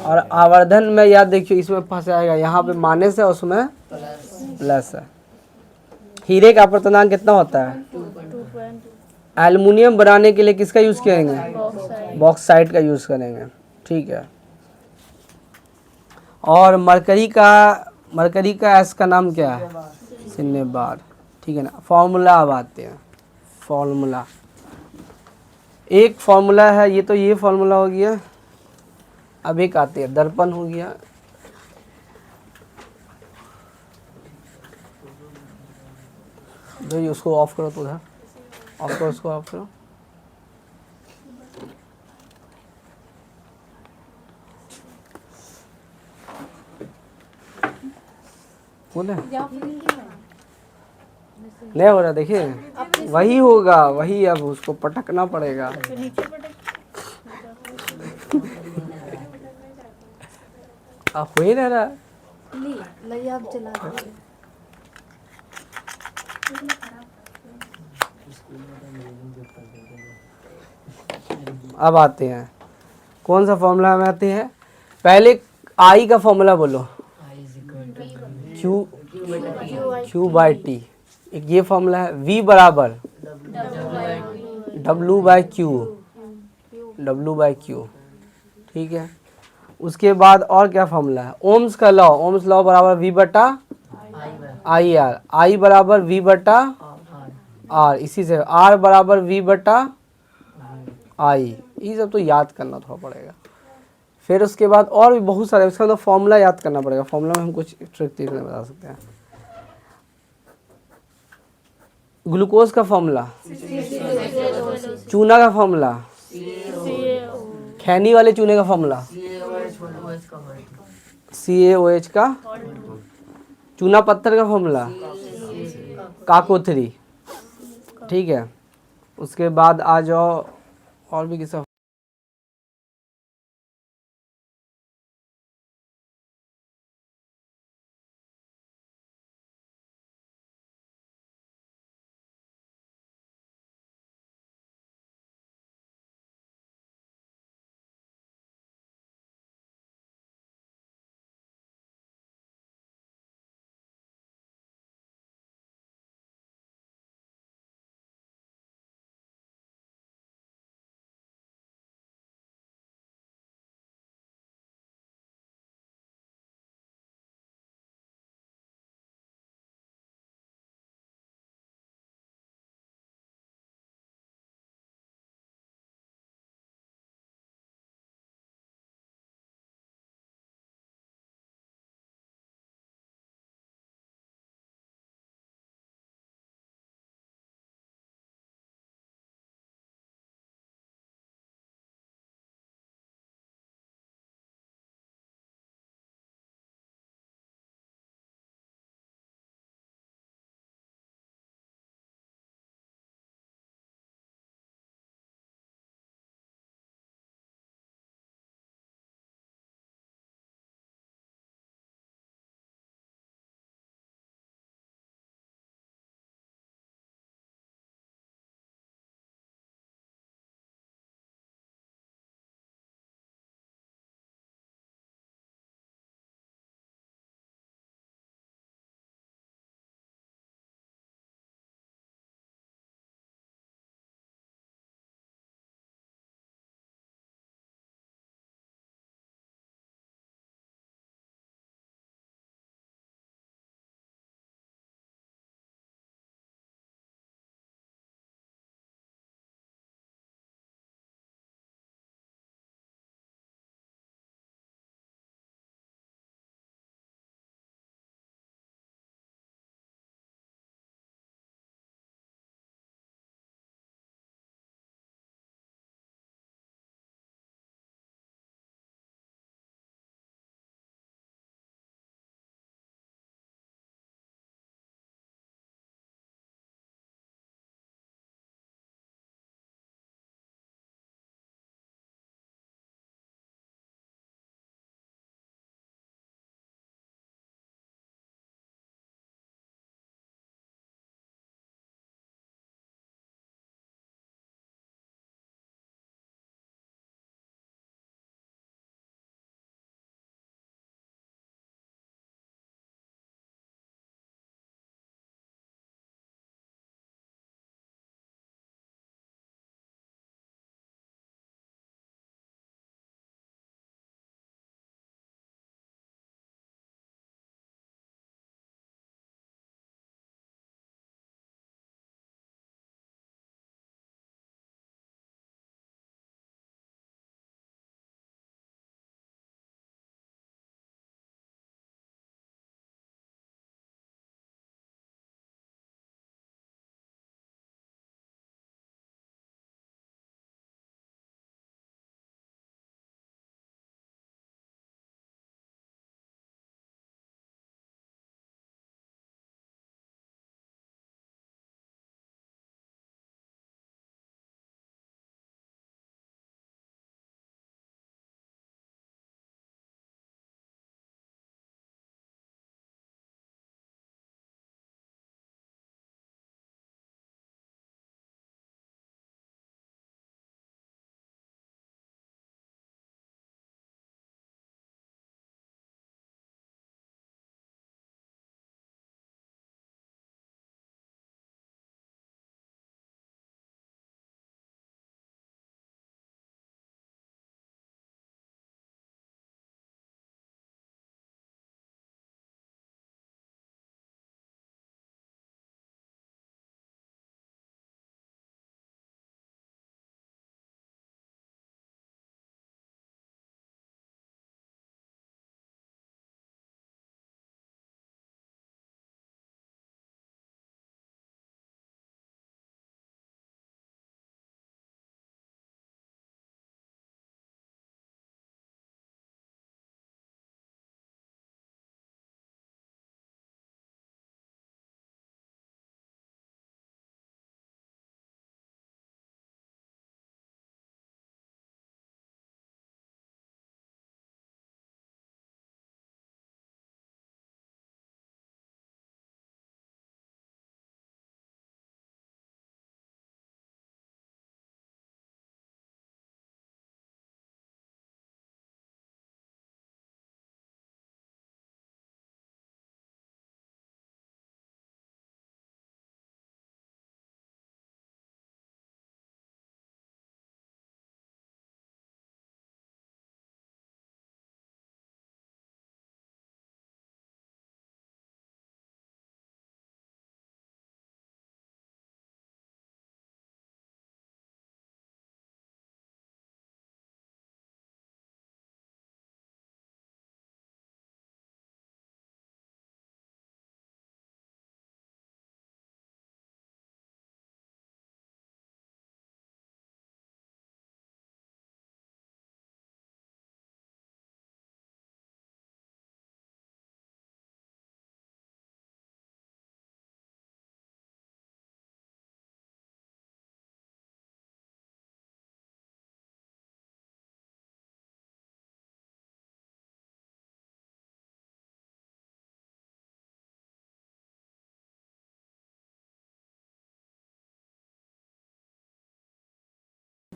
और आवर्धन में याद देखिए इसमें फंस जाएगा, यहाँ पे माइनस है उसमें प्लस है। हीरे का अपवर्तनांक कितना होता है? 2.2 एल्युमिनियम बनाने के लिए किसका यूज़ करेंगे? बॉक्साइड। बॉक्साइट का यूज़ करेंगे, ठीक है। और मरकरी का एस का नाम क्या है? सिन्नेबार, ठीक है ना। फॉर्मूला अब आते हैं, फॉर्मूला एक फॉर्मूला है, ये तो ये फॉर्मूला हो गया। अब एक आते हैं दर्पण हो गया, जो ये उसको ऑफ करो, तो उधर ऑफ करो, उसको ऑफ करो। बोले नहीं हो रहा, देखिए वही होगा, वही अब उसको पटकना पड़ेगा। फिर नीचे पटक। अब हो ही नहीं रहा। नहीं आप चला दो। अब आते हैं, कौन सा फॉर्मूला में आते हैं? पहले आई का फॉर्मूला बोलो, क्यू बाई टी। एक ये फॉर्मूला है, वी बराबर डब्लू बाई क्यू, ठीक है। उसके बाद और क्या फॉर्मूला है? ओम्स का लॉ, ओम्स लॉ बराबर वी बटा आई आर, आई बराबर वी बटा आर, इसी से आर बराबर वी बटा आई। ये सब तो याद करना थोड़ा पड़ेगा। फिर उसके बाद और भी बहुत सारे, इसका तो फॉर्मूला याद करना पड़ेगा। फॉर्मूला में हम कुछ ट्रिक देखने बता सकते हैं। ग्लूकोज का फॉर्मूला, चूना का फॉर्मूला, खैनी वाले चूने का फॉर्मूला, CaOH का, चूना पत्थर का फॉर्मूला काकोथरी, ठीक है। उसके बाद आ जाओ और भी किसा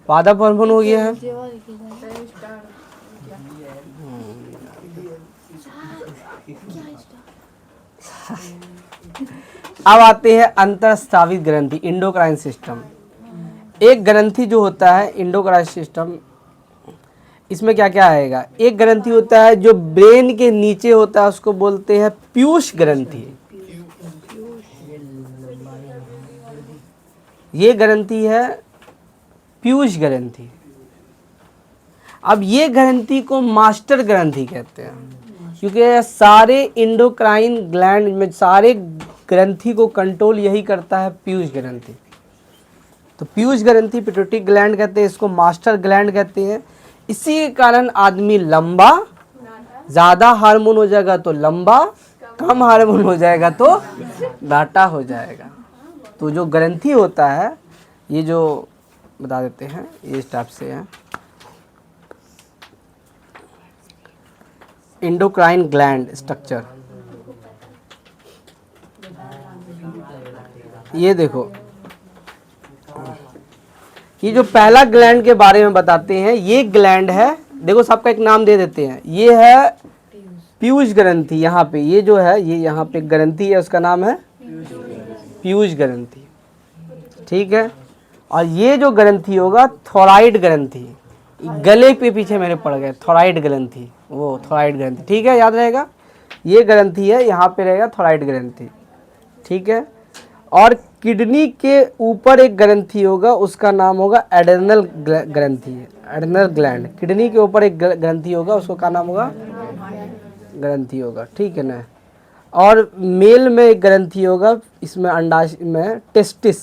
पादप हार्मोन हो गया है। जेवा लिखी जाए। अब आते हैं अंतःस्रावित ग्रंथि, इंडोक्राइन सिस्टम। एक ग्रंथि जो होता है इंडोक्राइन सिस्टम, इसमें क्या क्या आएगा। एक ग्रंथि होता है जो ब्रेन के नीचे होता है, उसको बोलते हैं पीयूष ग्रंथि। ये ग्रंथि है पीयूष ग्रंथि। अब ये ग्रंथि को मास्टर ग्रंथि कहते हैं, क्योंकि सारे इंडोक्राइन ग्लैंड में सारे ग्रंथि को कंट्रोल यही करता है पीयूष ग्रंथि। तो पीयूष ग्रंथि पिट्यूटरी ग्लैंड कहते हैं, इसको मास्टर ग्लैंड कहते हैं। इसी के कारण आदमी लंबा, ज़्यादा हार्मोन हो जाएगा तो लंबा, कम हार्मोन हो जाएगा तो नाटा हो जाएगा। तो जो ग्रंथि होता है, ये जो बता देते हैं, ये इस टाइप से है। इंडोक्राइन ग्लैंड स्ट्रक्चर, ये देखो, ये जो पहला ग्लैंड के बारे में बताते हैं, ये ग्लैंड है, देखो सबका एक नाम दे देते हैं। ये है पीयूष ग्रंथि, यहाँ पे ये जो है, ये यहाँ पे ग्रंथि है, उसका नाम है पीयूष ग्रंथि, ठीक है। और ये जो ग्रंथि होगा थोराइड ग्रंथि, गले पे पीछे मेरे पड़ गए, थोराइड ग्रंथि, वो थोराइड ग्रंथि, ठीक है, याद रहेगा। ये ग्रंथि है, यहाँ पे रहेगा थोराइड ग्रंथि, ठीक है। और किडनी के ऊपर एक ग्रंथि होगा, उसका नाम होगा एड्रेनल ग्रंथि, एड्रेनल ग्लैंड। किडनी के ऊपर एक ग्रंथि होगा, उसको क्या नाम होगा, ग्रंथि होगा, ठीक है ना। और मेल में एक ग्रंथि होगा, इसमें अंडाशय में टेस्टिस,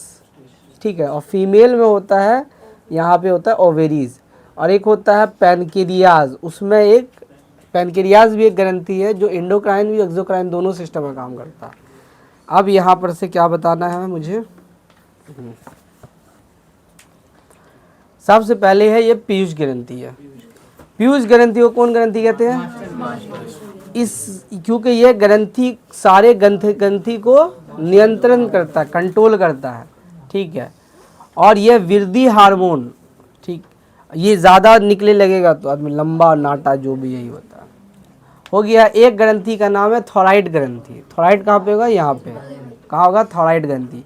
ठीक है। और फीमेल में होता है, यहाँ पे होता है ओवेरीज। और एक होता है पैनक्रियाज, उसमें एक पैनक्रियाज भी एक ग्रंथि है, जो इंडोक्राइन भी एक्सोक्राइन दोनों सिस्टम में काम करता है। अब यहाँ पर से क्या बताना है मुझे, सबसे पहले है ये पीयूष ग्रंथि है। पीयूष ग्रंथि को कौन ग्रंथि कहते हैं, इस क्योंकि ये ग्रंथि सारे ग्रंथि को नियंत्रण करता है, कंट्रोल करता है, ठीक है। और ये वृद्धि हार्मोन, ठीक, ये ज़्यादा निकले लगेगा तो आदमी लंबा, नाटा, जो भी यही होता है, हो गया। एक ग्रंथि का नाम है थोराइड ग्रंथि। थोराइड कहाँ पे होगा, यहाँ पे, कहाँ होगा, थोराइड ग्रंथि।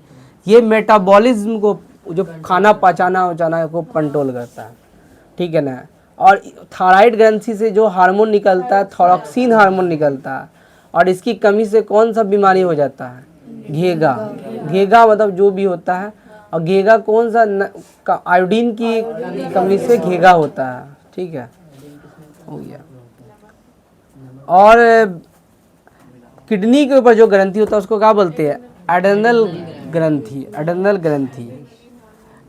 ये मेटाबॉलिज्म को, जो खाना पचाना उचाना को कंट्रोल करता है, ठीक है ना। और थायराइड ग्रंथि से जो हार्मोन निकलता है, थायरोक्सिन हार्मोन निकलता है, और इसकी कमी से कौन सा बीमारी हो जाता है, घेगा। घेगा मतलब जो भी होता है, और घेगा कौन सा, आयोडीन की कमी से घेगा होता है, ठीक है, हो गया। और किडनी के ऊपर जो ग्रंथि होता है उसको क्या बोलते हैं, एड्रेनल ग्रंथि, एड्रेनल ग्रंथि,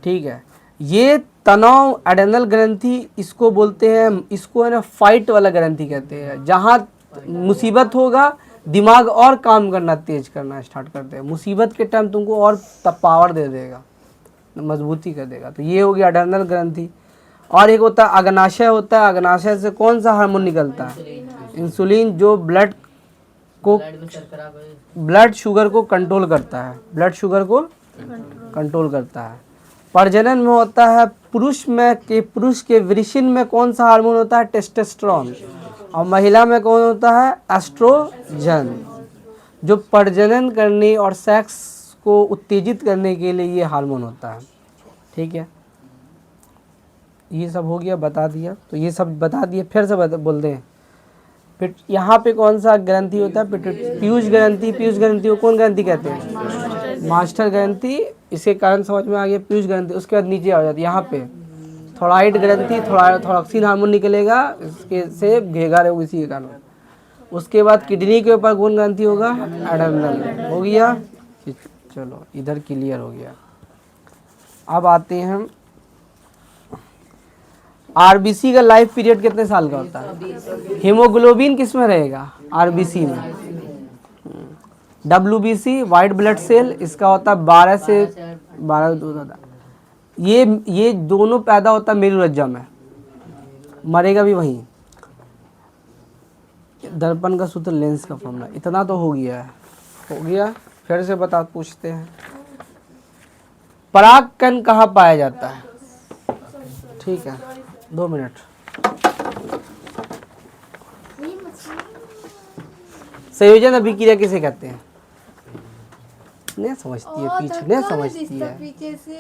ठीक है। ये तनाव एड्रेनल ग्रंथि इसको बोलते हैं, इसको है ना फाइट वाला ग्रंथि कहते हैं। जहाँ मुसीबत होगा दिमाग और काम करना तेज करना स्टार्ट करते हैं, मुसीबत के टाइम तुमको और पावर दे देगा, मजबूती कर देगा। तो ये हो गया एड्रेनल ग्रंथि। और एक होता है अग्नाशय, होता है, अग्नाशय से कौन सा हार्मोन निकलता है, इंसुलिन, जो ब्लड शुगर को कंट्रोल करता है, ब्लड शुगर को कंट्रोल करता है। प्रजनन में होता है पुरुष के वृषण में कौन सा हार्मोन होता है, टेस्टोस्टेरोन। और महिला में कौन होता है, एस्ट्रोजन, जो प्रजनन करने और सेक्स को उत्तेजित करने के लिए ये हार्मोन होता है, ठीक है। ये सब हो गया, बता दिया। तो ये सब बता दिए, फिर से बोल दें। फिर यहाँ पे कौन सा ग्रंथि होता है, पीयूष ग्रंथि। पीयूष ग्रंथि को कौन ग्रंथि कहते हैं, मास्टर ग्रंथि। इसके कारण समझ में आ गया पीयूष ग्रंथि। उसके बाद नीचे आ जाती है यहाँ पे थोराइड ग्रंथि, थायरोक्सिन हार्मोन निकलेगा, इसके से घेगा रहेगा इसी के कारण। उसके बाद किडनी के ऊपर कौन ग्रंथि होगा, एड्रेनल, हो गया। चलो इधर क्लियर हो गया। अब आते हैं हम, आरबीसी का लाइफ पीरियड कितने साल का होता है, हीमोग्लोबिन किस में रहेगा, आरबीसी में। डब्ल्यूबीसी वाइट ब्लड सेल, इसका होता है 12 से 12 दूध होता है। ये दोनों पैदा होता है मेरुरज्जा में, मरेगा भी वहीं। दर्पण का सूत्र लेंस का फॉर्मूला, इतना तो हो गया है, हो गया। फिर से पूछते हैं, पराग कण कहाँ पाया जाता है, ठीक है, 2 मिनट। संयोजन अभिक्रिया किसे कहते हैं? नहीं समझती है, पीछे नहीं समझती है। पीछे से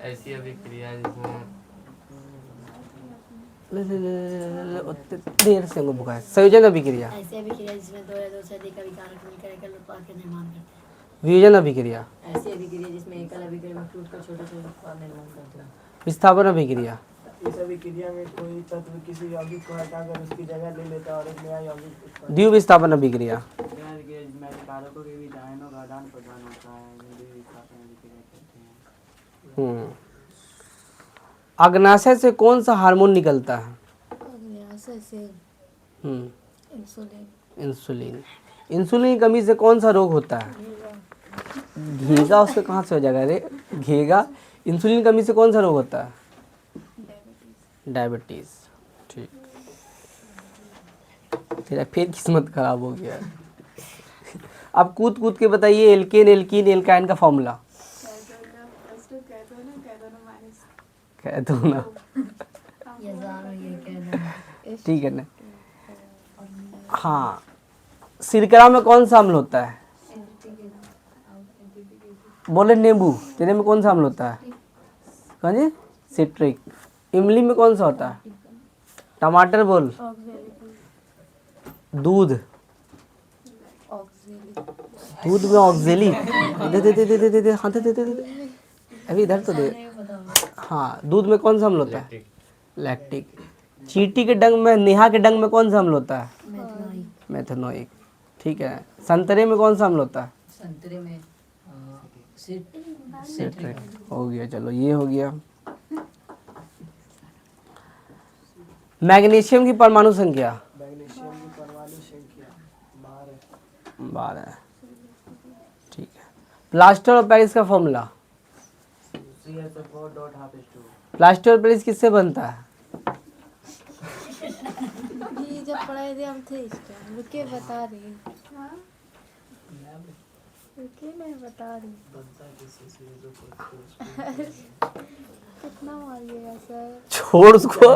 ऐसी अभिक्रिया जिसमें देर से हमको भुका है। संयोजन अभिक्रिया, ऐसे अभिक्रिया जिसमें दो या दो से अधिक अभिकारक मिलकर एकल उत्पाद का निर्माण करते हैं। वियोजन अभिक्रिया, ऐसी अभिक्रिया जिसमें एकल अभिक्रिया में टूट कर छोटे छोटे उत्पाद निर्माण करते हैं। विस्थापन अभिक्रिया, इस अभिक्रिया में कोई तत्व किसी यौगिक को हटाकर उसकी जगह ले लेता है और एक नया यौगिक उत्पन्न द्विविस्थापन अभिक्रिया, जिसमें कारकों के बीच आयनों का आदान प्रदान होता है द्विविस्थापन अभिक्रिया कहते हैं। अग्नाशय से कौन सा हार्मोन निकलता है? अग्न्याशय से इंसुलिन। इंसुलिन। इंसुलिन की कमी से कौन सा रोग होता है? घेगा, उसके कहाँ से हो जाएगा? अरे घेगा। इंसुलिन की कमी से कौन सा रोग होता है? डायबिटीज। ठीक, तेरा फिर किस्मत खराब हो गया। अब कूद कूद के बताइए एल्केन एल्कीन एल्काइन का फॉर्मूला। कह दो ना, ये जानो ये कहना ठीक है ना। हाँ, सिरका में कौन सा अम्ल होता है? बोले नींबू, तेरे में कौन सा अम्ल होता है? कौन जी? सिट्रिक। इमली में कौन सा होता है? टमाटर बोल। दूध, दूध में ऑक्जेली। दे दे दे दे दे दे दे, हाँ दे दे दे दे, अभी इधर तो दे। हाँ, दूध में कौन सा अम्ल होता है? लैक्टिक। चींटी के डंग में, नेहा के डंग में कौन सा अम्ल होता है? मेथनोइक। ठीक है। संतरे में कौन सा अम्ल होता है? संतरे में सिट्रिक। हो गया, चलो ये हो गया। मैग्नीशियम की परमाणु संख्या? मैग्नीशियम की परमाणु संख्या 12। ठीक है। प्लास्टर ऑफ पेरिस का formula? CSO4.2 plaster of Paris किससे बनता है? ये जब पढ़ाई थे हम थे इस टाइम। रुके बता रही हूँ। रुके मैं बता रही हूँ। कितना मारिएगा सर? छोड़ उसको।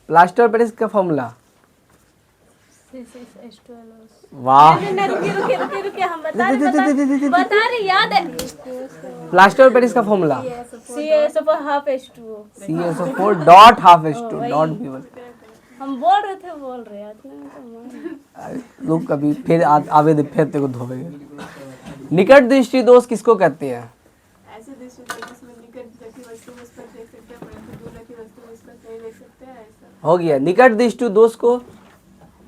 प्लास्टर ऑफ पेरिस का फॉर्मूला? वाह, रुके हम बता रहे याद है। प्लास्टर ऑफ पेरिस का formula? CSO4 CSO4 dot half H2 dot B1। हम बोल रहे हैं लोग कभी फिर आवे दे, फिर तेरे को धोएंगे। निकट दृष्टि दोष किसको कहते हैं? ऐसे दृष्टि जिसमें निकट रखी वस्तु उस पर देख सकते हैं परंतु दूर रखी वस्तु उस पर नहीं देख सकते हैं, ऐसा। हो गया। निकट दृष्टि दोष को,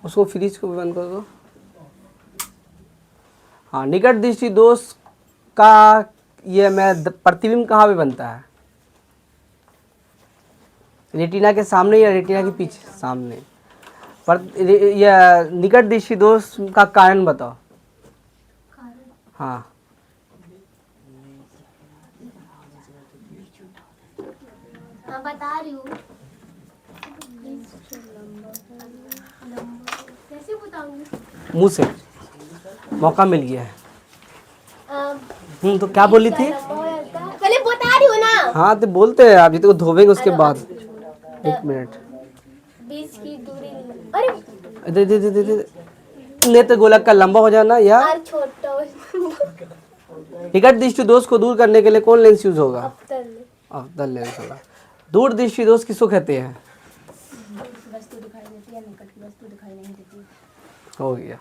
उसको फ्रिज को भी बंद कर दो। हाँ, निकट दृष्टि दोष का ये प्रतिबिंब कहाँ पे बनता है? रेटिना के सामने या रेटिना के पीछे? सामने। पर यह निकट दृष्टि दोष का कारण बताओ। हाँ, बता रही हूँ। कैसे बताऊँ? मुंह से मौका मिल गया है। तो क्या बोली थी? पहले बता रही हूँ ना। हाँ तो बोलते हैं आप, ये तो धोवेंगे उसके बाद। 1 मिनट। 20 की दूरी। अरे दे दे दे दे दे। नेत्र गोलक का लंबा हो जाना या यार छोटा निकट दृष्टि दोष को दूर करने के लिए कौन लेंस यूज होगा? अफ्तर अफ्तर लेंस होगा। दूर दृष्टि दोष किसको कहते हैं? वस्तु दिखाई देती है निकट की वस्तु दिखाई नहीं देती। हो गया।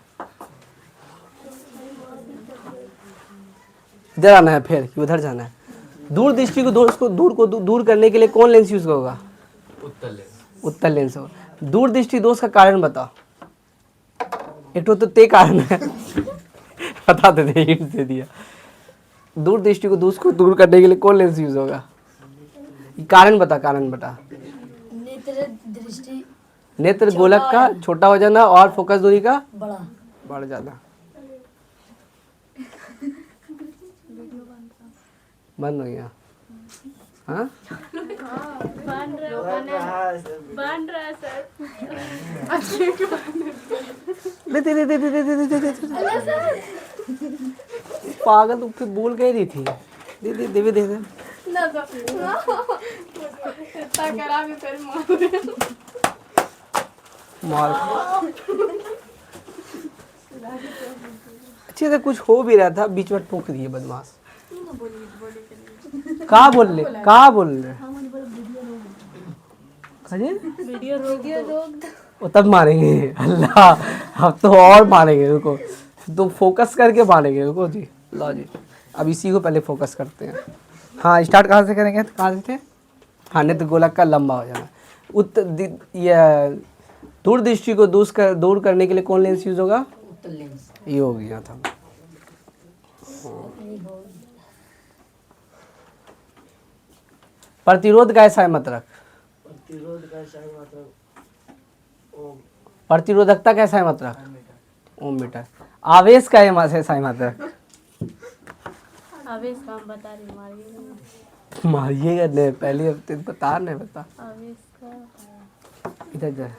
इधर आना है फिर कि उधर जाना है? दूर दृष्टि को दोष को दूर करने के लिए कौन लेंस यूज होगा? उत्तल लेंस होगा। दूर दृष्टि दोष का कारण बताओ। एक तो ते कारण है बता दे, हिंट दे दिया। दूर दृष्टि को दोष को दूर करने के लिए कौन लेंस यूज होगा? कारण बता, कारण बता। नेत्र दृष्टि नेत्र गोलक का छोटा हो जाना और फोकस दूरी का बड़ा बढ़ जाना। बंद हो गया। हाँ, बन रहा सर। दे दे दे दे दे दे दे दे दे। पागल, तू फिर बोल कह रही थी। दे दे दे दे दे ना तो इतना करा भी फिर मार अच्छे से कुछ हो भी रहा था, बीच में टोक दिए बदमाश। कहाँ बोल रहे वीडियो रोक वो तब मारेंगे। अल्लाह अब तो और मारेंगे, रुको तो फोकस करके मारेंगे, रुको जी। लो जी अब इसी को पहले फोकस करते हैं। हाँ स्टार्ट कहाँ से करेंगे, कहाँ से थे? हाँ नेत्र गोलक का लंबा हो जाना। ये दूरदृष्टि को दूर करने के लिए कौन लेंस यूज होगा? ये हो गया था। प्रतिरोध का ऐसा है मतलब, प्रतिरोधकता कैसा है मतलब? ओम मीटर। आवेश का है ऐसा है मतलब? आवेश का हम बता रहे, मारिए मारिएगा नहीं, पहले हफ्ते बता नहीं बता। आवेश का इधर जा,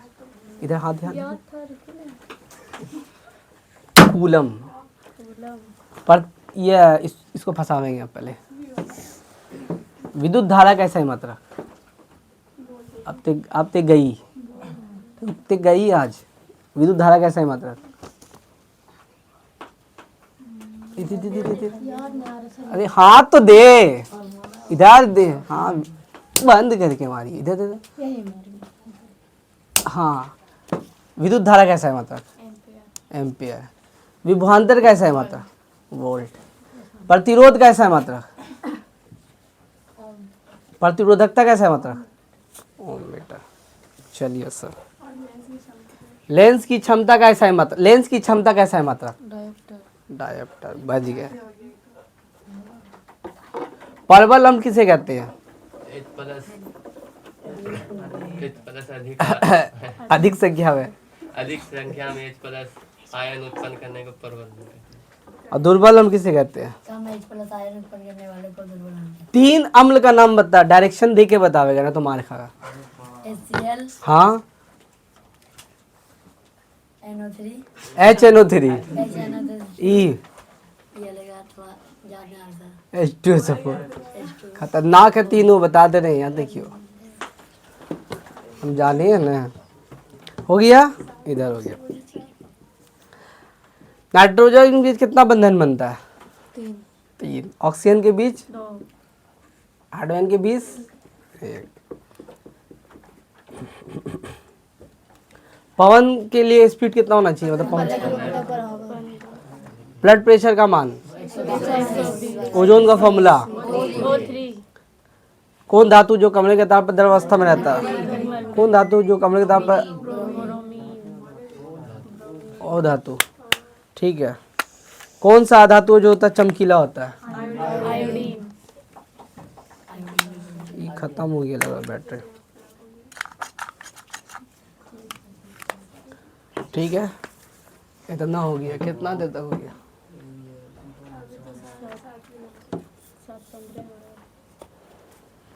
इधर हाथ ध्यान। याद था, रुकिए ना। Coulomb coulomb. पर ये इसको फंसावेंगे आप पहले। विद्युत धारा कैसा है मतलब? अब ते गई आज। विद्युत धारा कैसा है मतलब? अरे हाथ तो दे, इधर दे, हाँ बंद करके मारिए, इधर दे। हाँ विद्युत धारा कैसा है मतलब? एम्पियर। विभवांतर कैसा है मतलब? वोल्ट। प्रतिरोध कैसा है मतलब? प्रतिरोधकता कैसा है मतलब? ओम मीटर। चलिए सर। लेंस की क्षमता कैसा है मतलब? लेंस की क्षमता कैसा है मतलब? डायोप्टर। बच गया। परवल हम किसे कहते हैं? H+ अधिक अधिक संख्या में। अधिक संख्या में H+ आयन उत्पन्न करने को परवल बोलते हैं। और दुर्बल हम किसे कहते हैं? कम H+ आयन उत्पन्न करने वाले को दुर्बल मानते हैं। 3 अम्ल का नाम बता, डायरेक्शन दे के बतावेगा ना तो मार खागा। HCl, हाँ NO3, HNO3 HNO3, E ये लगा थोड़ा ज्यादा आता है। H2 support. H2, खतरनाक है तीनों, बता दे रहे हैं यहाँ देखियो, हम जाने हैं ना। हो गया, इधर हो गया। नाइट्रोजन के बीच कितना बंधन बनता है? 3। ऑक्सीजन के बीच? 2। हाइड्रोजन के बीच? 1। पवन के लिए स्पीड कितना होना चाहिए मतलब पवन? ब्लड प्रेशर का मान? ओजोन का फॉर्मूला? O3। कौन धातु जो कमरे के तार पर द्रव अवस्था में रहता है? कौन धातु जो कमरे के तार पर? ओ धातु। ठीक है। कौन सा धातु जो होता है चमकीला होता है? आयोडीन। ये खत्म हो गया लगा बैटरी। ठीक है, इतना हो गया। कितना देर तक हो गया?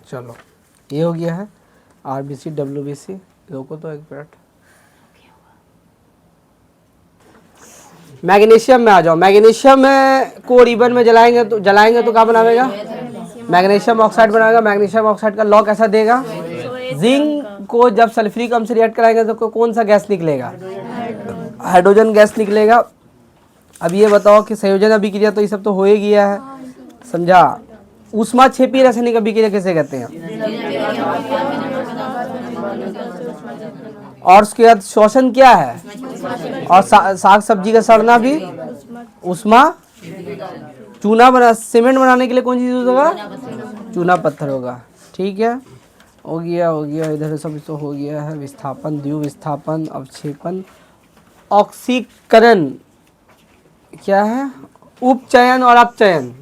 चलो ये हो गया है। RBC WBC। रोको तो एक मिनट। मैग्नीशियम में आ जाओ। मैग्नीशियम में को रिबन में जलाएंगे तो क्या बनावेगा? मैग्नीशियम ऑक्साइड बनाएगा। मैग्नीशियम ऑक्साइड का लॉ कैसा देगा? जिंक को जब सल्फ्यूरिक अम्ल से रिएक्ट कराएंगे तो कौन सा गैस निकलेगा? हाइड्रोजन गैस निकलेगा। अब ये बताओ कि संयोजन अभिक्रिया तो ये सब तो हो ही गया है, समझा। ऊष्मा क्षेपी रासायनिक अभिक्रिया किसे कहते हैं? और उसके बाद श्वसन क्या है? और साग सब्जी का सड़ना भी ऊष्मा। चूना बना, सीमेंट बनाने के लिए कौन सी यूज होगा? चूना पत्थर होगा। ठीक है, हो गया इधर सब तो हो गया है। विस्थापन, द्वितीय विस्थापन, अवक्षेपन, ऑक्सीकरण क्या है? उपचयन और अपचयन।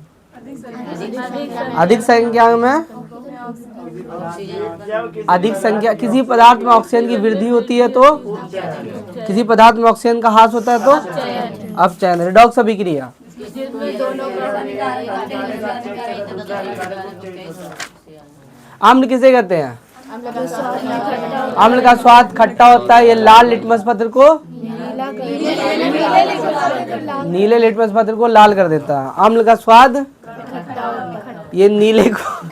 अधिक संख्या में, अधिक संख्या किसी पदार्थ में ऑक्सीजन की वृद्धि होती है तो, किसी पदार्थ में ऑक्सीजन का ह्रास होता है तो अपचयन। रिडॉक्स अभिक्रिया। अम्ल किसे कहते हैं? अम्ल का स्वाद खट्टा होता है। ये लाल लिटमस पत्र को, नीले लिटमस पत्र को लाल कर देता है। अम्ल का स्वाद ये नीले को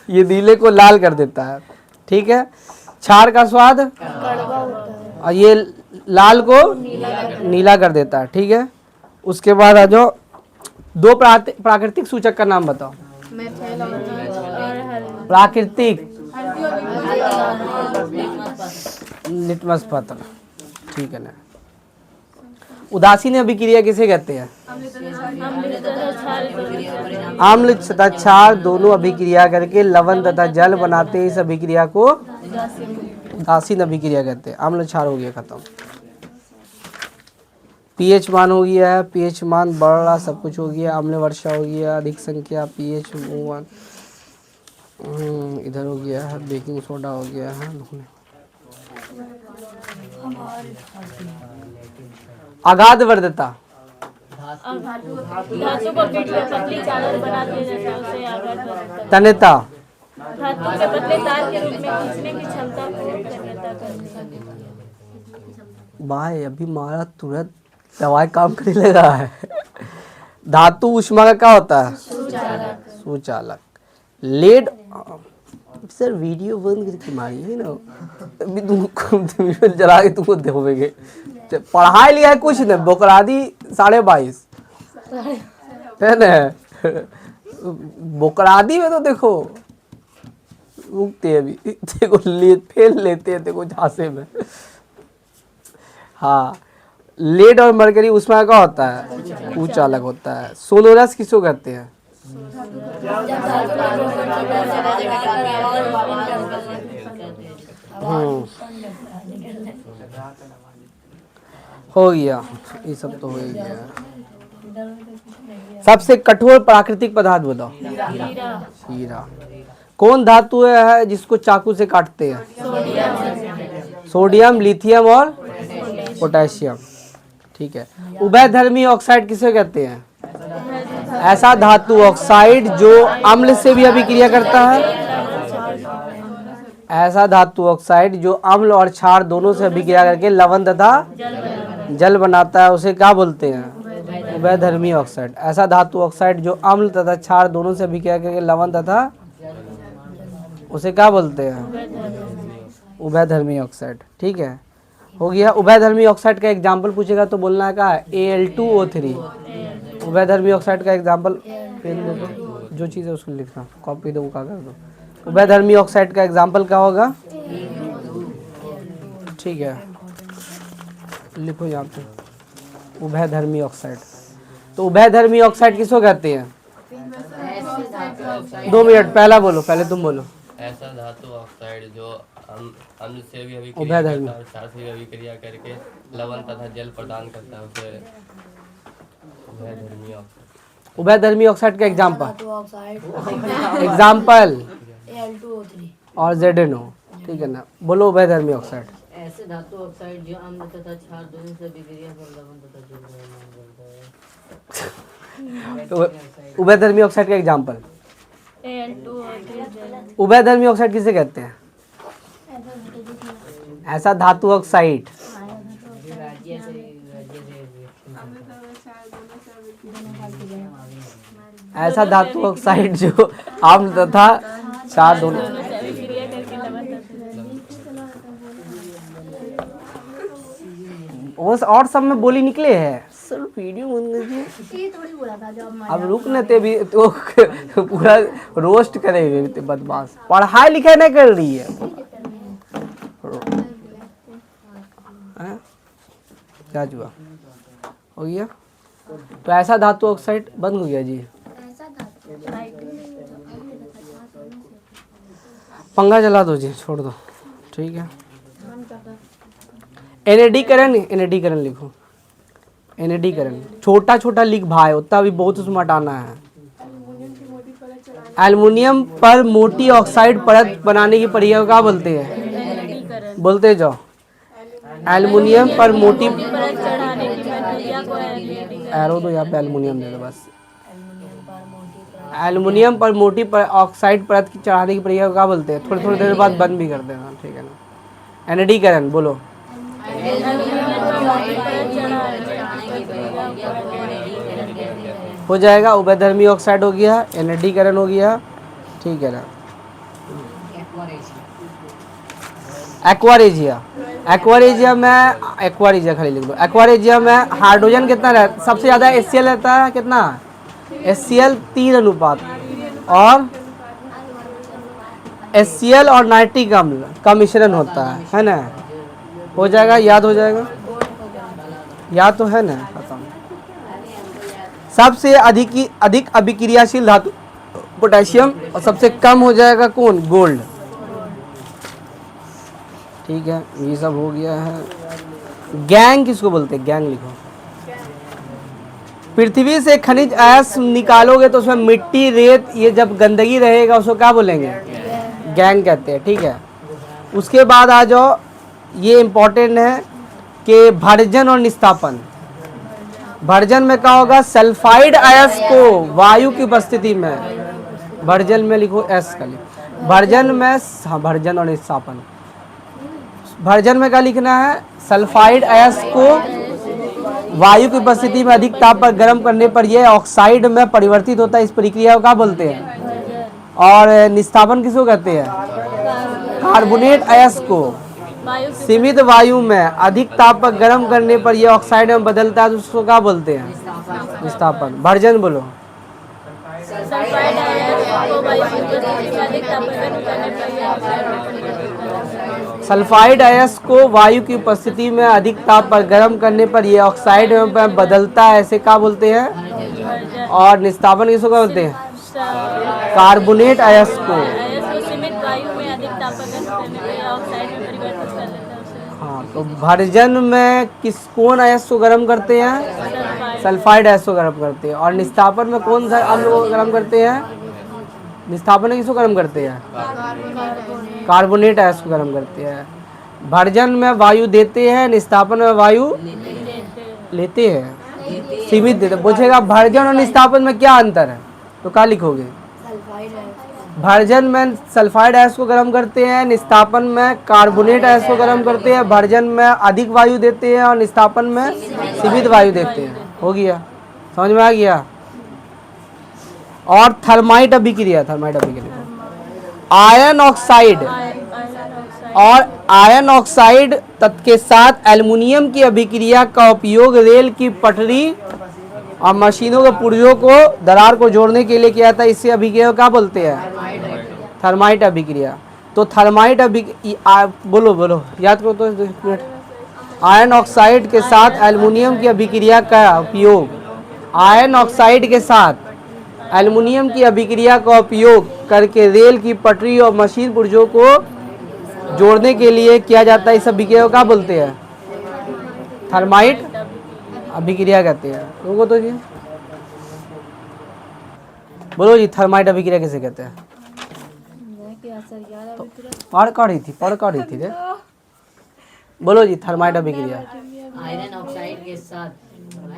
ये नीले को लाल कर देता है। ठीक है, क्षार का स्वाद और ये लाल को नीला कर देता है। ठीक है, उसके बाद आ जाओ, दो प्राकृतिक सूचक का नाम बताओ। प्राकृतिक लिटमस पत्र। ठीक है ना। उदासीन अभिक्रिया किसे कहते हैं? अम्ल तथा क्षार दोनों अभिक्रिया करके लवण तथा जल बनाते हैं, इस अभिक्रिया को उदासीन अभिक्रिया कहते हैं। अम्ल क्षार हो गया खत्म। पीएच मान हो गया है, पीएच मान बढ़ रहा, सब कुछ हो गया। अम्ल वर्षा हो गया, अधिक संख्या, पीएच मान इधर हो गया है, बेकिंग सोडा हो गया है। अगाध वर्धता, धातु को पीट कर पतली चादर बनाते जैसे उसे आगाध वर्धता। तन्यता, धातु के पतले तार के रूप में खींचने की क्षमता को तन्यता कहते हैं। भाई अभी मारा तुरंत दवाई काम करने लगा है। धातु ऊष्मा का क्या होता है? सुचालक। लेड, सर वीडियो बंद करके मारी है ना, अभी तुमको वीडियो जला के तुमको देखोगे। पढ़ाई लिया है कुछ नहीं, बोकरादी 22.5 है ना। बोकरादी में तो देखो रुकते अभी, देखो फेल लेते हैं देखो झांसे में। हाँ, लेड और मरकरी उसमें क्या होता है? कुचालक होता है। सोलोरस किसको कहते हैं? हो गया, ये सब तो हो ही गया। सबसे कठोर प्राकृतिक पदार्थ बताओ। हीरा। कौन धातु है जिसको चाकू से काटते हैं? सोडियम, लिथियम और पोटेशियम। ठीक है। उभयधर्मी ऑक्साइड किसे कहते हैं? ऐसा धातु ऑक्साइड जो अम्ल से भी अभिक्रिया करता है। ऐसा धातु ऑक्साइड जो अम्ल और क्षार दोनों से अभिक्रिया करके लवण तथा जल बनाता है, उसे क्या बोलते हैं? उभयधर्मी ऑक्साइड। ऐसा धातु ऑक्साइड जो अम्ल तथा क्षार दोनों से अभिक्रिया करके लवण तथा, उसे क्या बोलते हैं? उभयधर्मी ऑक्साइड। ठीक है, हो गया। उभयधर्मी ऑक्साइड का एग्जाम्पल पूछेगा तो बोलना क्या है? Al2O3। उभयधर्मी ऑक्साइड का एग्जाम्पल, पेन दे दो, जो चीज़ है उसको लिखना, कॉपी दो, कागज दो। उभयधर्मी ऑक्साइड का एग्जाम्पल क्या होगा? ठीक है, लिखो यहाँ पे उभयधर्मी ऑक्साइड। तो उभयधर्मी ऑक्साइड किसको कहते हैं? 2 मिनट, पहला बोलो, पहले तुम बोलो। ऐसा धातु ऑक्साइड जो अम्ल से भी अभिक्रिया करता है और क्षार से भी अभिक्रिया करके लवण तथा जल प्रदान करता है, उसे उभयधर्मी ऑक्साइड। उभयधर्मी ऑक्साइड का एग्जाम्पल, धातु ऑक्साइड एग्जाम्पल Al2O3। और ZNO। ठीक है ना, बोलो उभयधर्मी ऑक्साइड। ऐसे धातु ऑक्साइड जो अम्ल तथा क्षार दोनों से अभिक्रिया कर लवण तथा जल बनाता है। उभयधर्मी ऑक्साइड का एग्जाम्पल। Al2O3 उभयधर्मी ऑक्साइड किसे कहते हैं? ऐसा धातु ऑक्साइड ऐसा धातु ऑक्साइड जो अम्ल तथा क्षार दोनों। अभिक्रिया करके लवण और सब में बोली निकले हैं सर। वीडियो बंद कीजिए। ये थोड़ी बोला था जब अब रुकने ते भी तो पूरा रोस्ट करेंगे ते बदमाश। पढ़ाई लिखाई नहीं कर रही है। हैं? क्या हुआ? हो गया। तो ऐसा धातु ऑक्साइड बंद हो गया जी। पंखा चला दो जी, छोड़ दो। ठीक है। एनएडीकरण, एनएडीकरण लिखो। एनएडीकरण छोटा छोटा लिख भाई, उतना भी बहुत उसमें हटाना है। एल्युमिनियम पर मोटी ऑक्साइड परत बनाने की प्रक्रिया को क्या बोलते हैं? बोलते जाओ। एल्युमिनियम पर मोटी परत चढ़ाने की प्रक्रिया को एनएडीकरण। एरो दो यहाँ पे, एल्युमिनियम दे दो बस। एल्युमिनियम पर मोटी ऑक्साइड परत की चढ़ाने की प्रक्रिया को क्या बोलते हैं? थोड़ी थोड़ी देर बाद बंद भी कर देना। ठीक है ना। एनएडीकरण बोलो। हो जाएगा। उभयधर्मी ऑक्साइड हो गया, एनएडीकरण हो गया, ठीक है ना। एक्वारेजिया, एक्वारेजिया में, एक्वारेजिया खाली लिख दो। एक्वारेजिया में हाइड्रोजन कितना रहता, सबसे ज़्यादा HCl रहता है, कितना HCl 3 अनुपात, और HCl और नाइट्रिक अम्ल का मिश्रण होता है ना। हो जाएगा, याद हो जाएगा, याद तो है ना, खत्म। सबसे अधिक अभिक्रियाशील धातु पोटेशियम, और सबसे कम हो जाएगा कौन, गोल्ड, ठीक है। ये सब हो गया है। गैंग किसको बोलते हैं, गैंग लिखो। पृथ्वी से खनिज अयस्क निकालोगे तो उसमें मिट्टी, रेत, ये जब गंदगी रहेगा उसको क्या बोलेंगे, गैंग कहते हैं, ठीक है। उसके बाद आ जाओ, ये इम्पोर्टेंट है कि भर्जन और निस्तापन। भर्जन में क्या होगा, सल्फाइड अयस्क को वायु की उपस्थिति में, भर्जन में लिखो एस का लिखो, भर्जन में, हाँ, भर्जन और निस्तापन। भर्जन में क्या लिखना है, सल्फाइड अयस्क को वायु की उपस्थिति में अधिक ताप पर गर्म करने पर यह ऑक्साइड में परिवर्तित होता है, इस प्रक्रिया को क्या बोलते हैं। और निस्तापन किसको कहते हैं, कार्बोनेट अयस्क को सीमित वायु में अधिक ताप पर गर्म करने पर यह ऑक्साइड में बदलता है, तो उसको क्या बोलते हैं, निस्तापन। भर्जन बोलो, सल्फाइड अयस्क को वायु की उपस्थिति में अधिक ताप पर गर्म करने पर यह सल्फाइड अयस्क को वायु की उपस्थिति में अधिक ताप पर गर्म करने पर यह ऑक्साइड में बदलता है, ऐसे क्या बोलते हैं। और निस्तापन किसको क्या बोलते हैं, कार्बोनेट अयस्क को सीमित वायु में अधिक ताप पर गर्म करने पर यह ऑक्साइड में परिवर्तित कर लेता है उसे। हाँ, तो भर्जन में कौन अयस्क को गर्म करते हैं, सल्फाइड अयस्क को गर्म करते हैं। और निस्तापन में कौन सा अम्ल को गर्म करते हैं, निस्तापन में किसको गर्म करते हैं, कार्बोनेट अयस्क को गर्म करते हैं। भर्जन में वायु देते हैं, निस्तापन में वायु लेते हैं, सीमित देते। पूछेगा भर्जन और निस्तापन में क्या अंतर है, तो क्या लिखोगे, भर्जन में सल्फाइड अयस्क को गर्म करते हैं, निस्तापन में कार्बोनेट अयस्क को गर्म करते हैं। भर्जन में अधिक वायु देते हैं और निस्तापन में सीमित वायु देते हैं। हो गया, समझ में आ गया। और थर्माइट अभिक्रिया, थर्माइट अभिक्रिया, आयरन ऑक्साइड और आयरन ऑक्साइड तत्व के साथ एल्युमिनियम की अभिक्रिया का उपयोग रेल की पटरी और मशीनों के पुर्जों को, दरार को जोड़ने के लिए किया जाता है। इसे अभिक्रिया क्या बोलते हैं, थर्माइट अभिक्रिया। तो थर्माइट अभिक्रिया बोलो बोलो, याद करो तो 2 मिनट। आयरन ऑक्साइड के साथ एल्युमिनियम की अभिक्रिया का उपयोग, आयरन ऑक्साइड के साथ एल्युमिनियम की अभिक्रिया का उपयोग करके रेल की पटरी और मशीन पुर्जों को जोड़ने के लिए किया जाता है। इस अभिक्रिया को क्या बोलते हैं, थर्माइट अभिक्रिया कहते हैं। लोगों तो जी बोलो जी, थर्माइट अभिक्रिया किसे कहते हैं। तो पढ़ कर रही थी रे, बोलो जी, थर्माइट अभिक्रिया। आयरन ऑक्साइड के साथ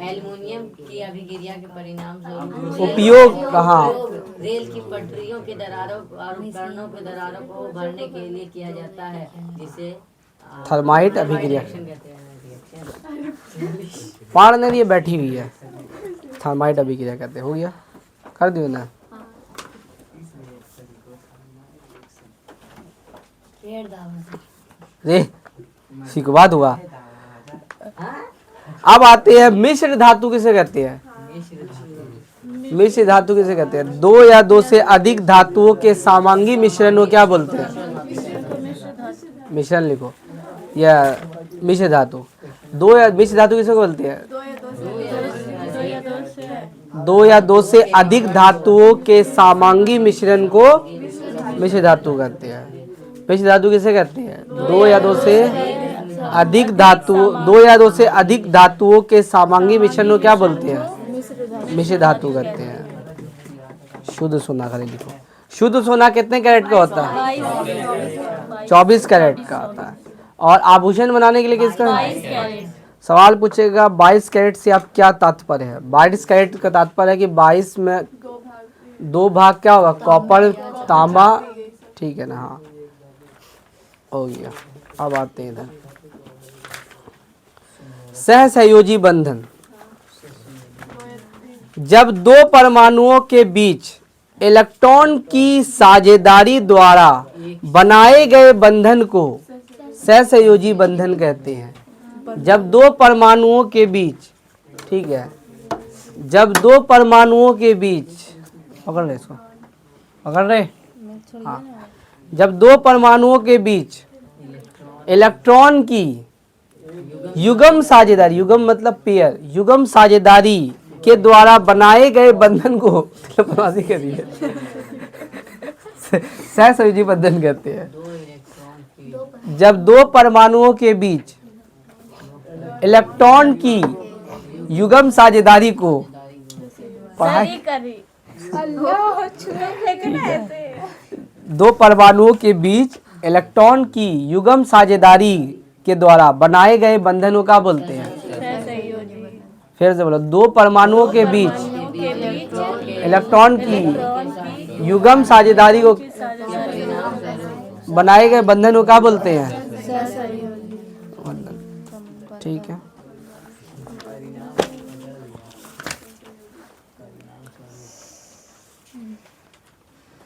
एल्युमिनियम की अभिक्रिया के परिणाम स्वरूप उपयोग कहाँ, रेल की पटरियों के दरारों और उपकरणों के दरारों को भरने के लिए किया जाता है, जिसे थर्माइट अभिक्रिया कहते हैं। पढ़ने लिए बैठी हुई है, थर्माइट अभिक्रिया कहते हैं। हो गया, कर दियो ना। रे शिकवाद हुआ। अब आते हैं मिश्र धातु किसे कहते हैं, मिश्र धातु किसे कहते हैं। 2 या 2 से अधिक धातुओं के समांगी मिश्रण को क्या बोलते हैं, मिश्रण लिखो, या मिश्र धातु। 2 या मिश्र धातु किसे बोलते हैं, 2 या 2 से अधिक धातुओं के समांगी मिश्रण को मिश्र धातु कहते हैं। मिश्र धातु किसे कहते हैं, 2 या 2 से अधिक धातु, 2 या 2 से अधिक धातुओं के समांगी मिश्रण को क्या बोलते हैं, मिश्र धातु कहते हैं। शुद्ध सोना खाली लिखो। शुद्ध सोना कितने कैरेट का होता है, 24 कैरेट का होता है। और आभूषण बनाने के लिए किसका, सवाल पूछेगा 22 कैरेट से आप क्या तात्पर्य है। 22 कैरेट का तात्पर्य है कि 22 में 2 भाग क्या होगा, कॉपर, तांबा, ठीक है ना। हाँ हो गया। अब आते हैं इधर, सह सहयोजी बंधन। जब दो परमाणुओं के बीच इलेक्ट्रॉन की साझेदारी द्वारा बनाए गए बंधन को सहसंयोजी बंधन कहते हैं। जब दो परमाणुओं के बीच, ठीक है, जब दो परमाणुओं के बीच, पकड़ रहे इसको, पकड़ रहे, हाँ, जब दो परमाणुओं के बीच इलेक्ट्रॉन की युग्म साझेदारी, युग्म मतलब पेयर, युग्म साझेदारी के द्वारा बनाए गए बंधन को करिए सहसंयोजी बंधन कहते हैं। जब दो परमाणुओं के बीच इलेक्ट्रॉन की युग्म साझेदारी को दो परमाणुओं के बीच इलेक्ट्रॉन की युग्म साझेदारी के द्वारा बनाए गए बंधनों का बोलते हैं। फिर से बोलो, दो परमाणुओं के बीच इलेक्ट्रॉन की युग्म साझेदारी को बनाए गए बंधनों का बोलते हैं। ठीक है।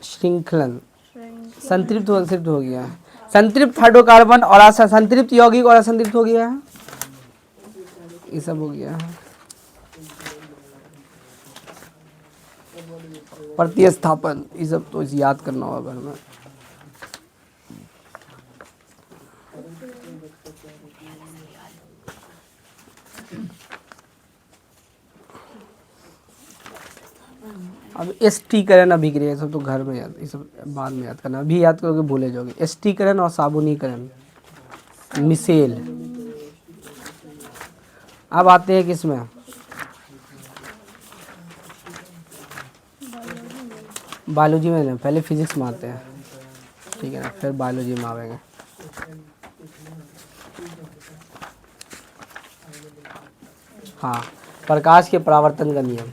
श्रृंखलन, संतृप्त हो गया, संतृप्त हाइड्रोकार्बन और संतृप्त यौगिक और असंतृप्त हो गया है, ये सब हो गया है। प्रतिस्थापन, ये सब तो याद करना होगा घर में। अब एस्टीकरण, अभिक्रिया, सब तो घर में याद, ये सब बाद में याद करना, अभी याद करोगे भूले जाओगे। एस्टीकरण और साबुनीकरण, मिसेल। अब आते हैं किसमें, बायोलॉजी में ना, पहले फिजिक्स में आते हैं, ठीक है ना, फिर बायोलॉजी में आवेंगे। हाँ, प्रकाश के परावर्तन का नियम,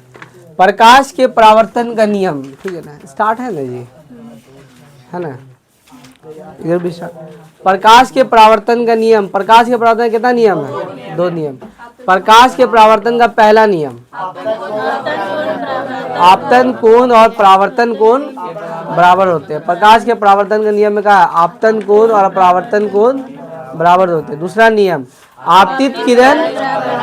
प्रकाश के परावर्तन का नियम, ठीक है ना, स्टार्ट है ना जी, है ना, इधर भी प्रकाश के परावर्तन का नियम। प्रकाश के परावर्तन का कितना नियम है? दो नियम। प्रकाश के परावर्तन का पहला नियम, आपतन कोण और परावर्तन कोण बराबर होते हैं। प्रकाश के परावर्तन का नियम में कहा आपतन कोण और परावर्तन कोण बराबर होते हैं। दूसरा नियम, आपतित किरण,